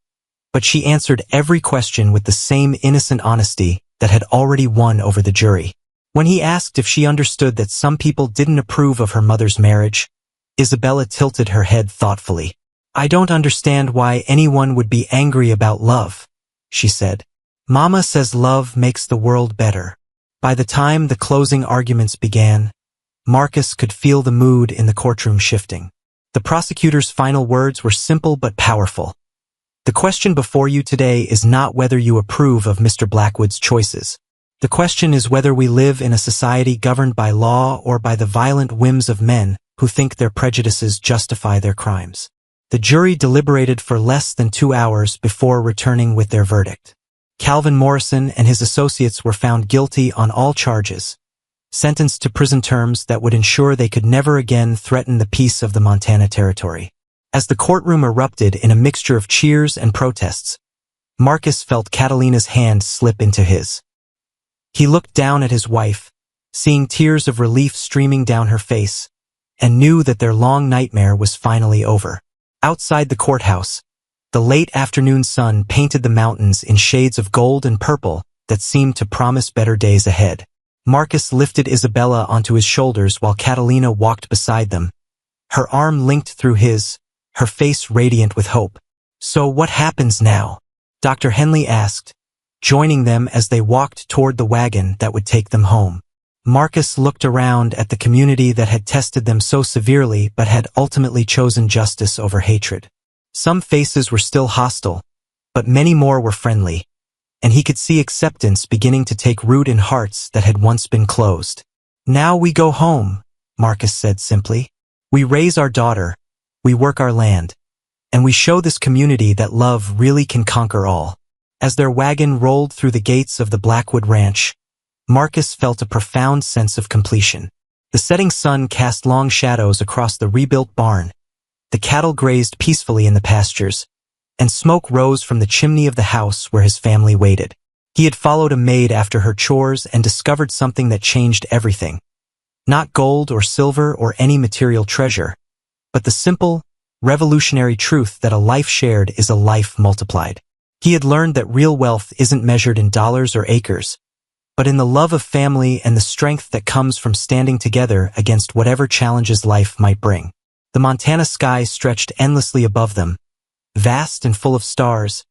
but she answered every question with the same innocent honesty that had already won over the jury. When he asked if she understood that some people didn't approve of her mother's marriage, Isabella tilted her head thoughtfully. "I don't understand why anyone would be angry about love," she said. "Mama says love makes the world better." By the time the closing arguments began, Marcus could feel the mood in the courtroom shifting. The prosecutor's final words were simple but powerful. "The question before you today is not whether you approve of Mr. Blackwood's choices. The question is whether we live in a society governed by law or by the violent whims of men who think their prejudices justify their crimes." The jury deliberated for less than 2 hours before returning with their verdict. Calvin Morrison and his associates were found guilty on all charges, sentenced to prison terms that would ensure they could never again threaten the peace of the Montana Territory. As the courtroom erupted in a mixture of cheers and protests, Marcus felt Catalina's hand slip into his. He looked down at his wife, seeing tears of relief streaming down her face, and knew that their long nightmare was finally over. Outside the courthouse, the late afternoon sun painted the mountains in shades of gold and purple that seemed to promise better days ahead. Marcus lifted Isabella onto his shoulders while Catalina walked beside them, her arm linked through his, her face radiant with hope. "So what happens now?" Dr. Henley asked, joining them as they walked toward the wagon that would take them home. Marcus looked around at the community that had tested them so severely but had ultimately chosen justice over hatred. Some faces were still hostile, but many more were friendly, and he could see acceptance beginning to take root in hearts that had once been closed. "Now we go home," Marcus said simply. "We raise our daughter, we work our land, and we show this community that love really can conquer all." As their wagon rolled through the gates of the Blackwood Ranch, Marcus felt a profound sense of completion. The setting sun cast long shadows across the rebuilt barn. The cattle grazed peacefully in the pastures, and smoke rose from the chimney of the house where his family waited. He had followed a maid after her chores and discovered something that changed everything. Not gold or silver or any material treasure, but the simple, revolutionary truth that a life shared is a life multiplied. He had learned that real wealth isn't measured in dollars or acres, but in the love of family and the strength that comes from standing together against whatever challenges life might bring. The Montana sky stretched endlessly above them, vast and full of stars,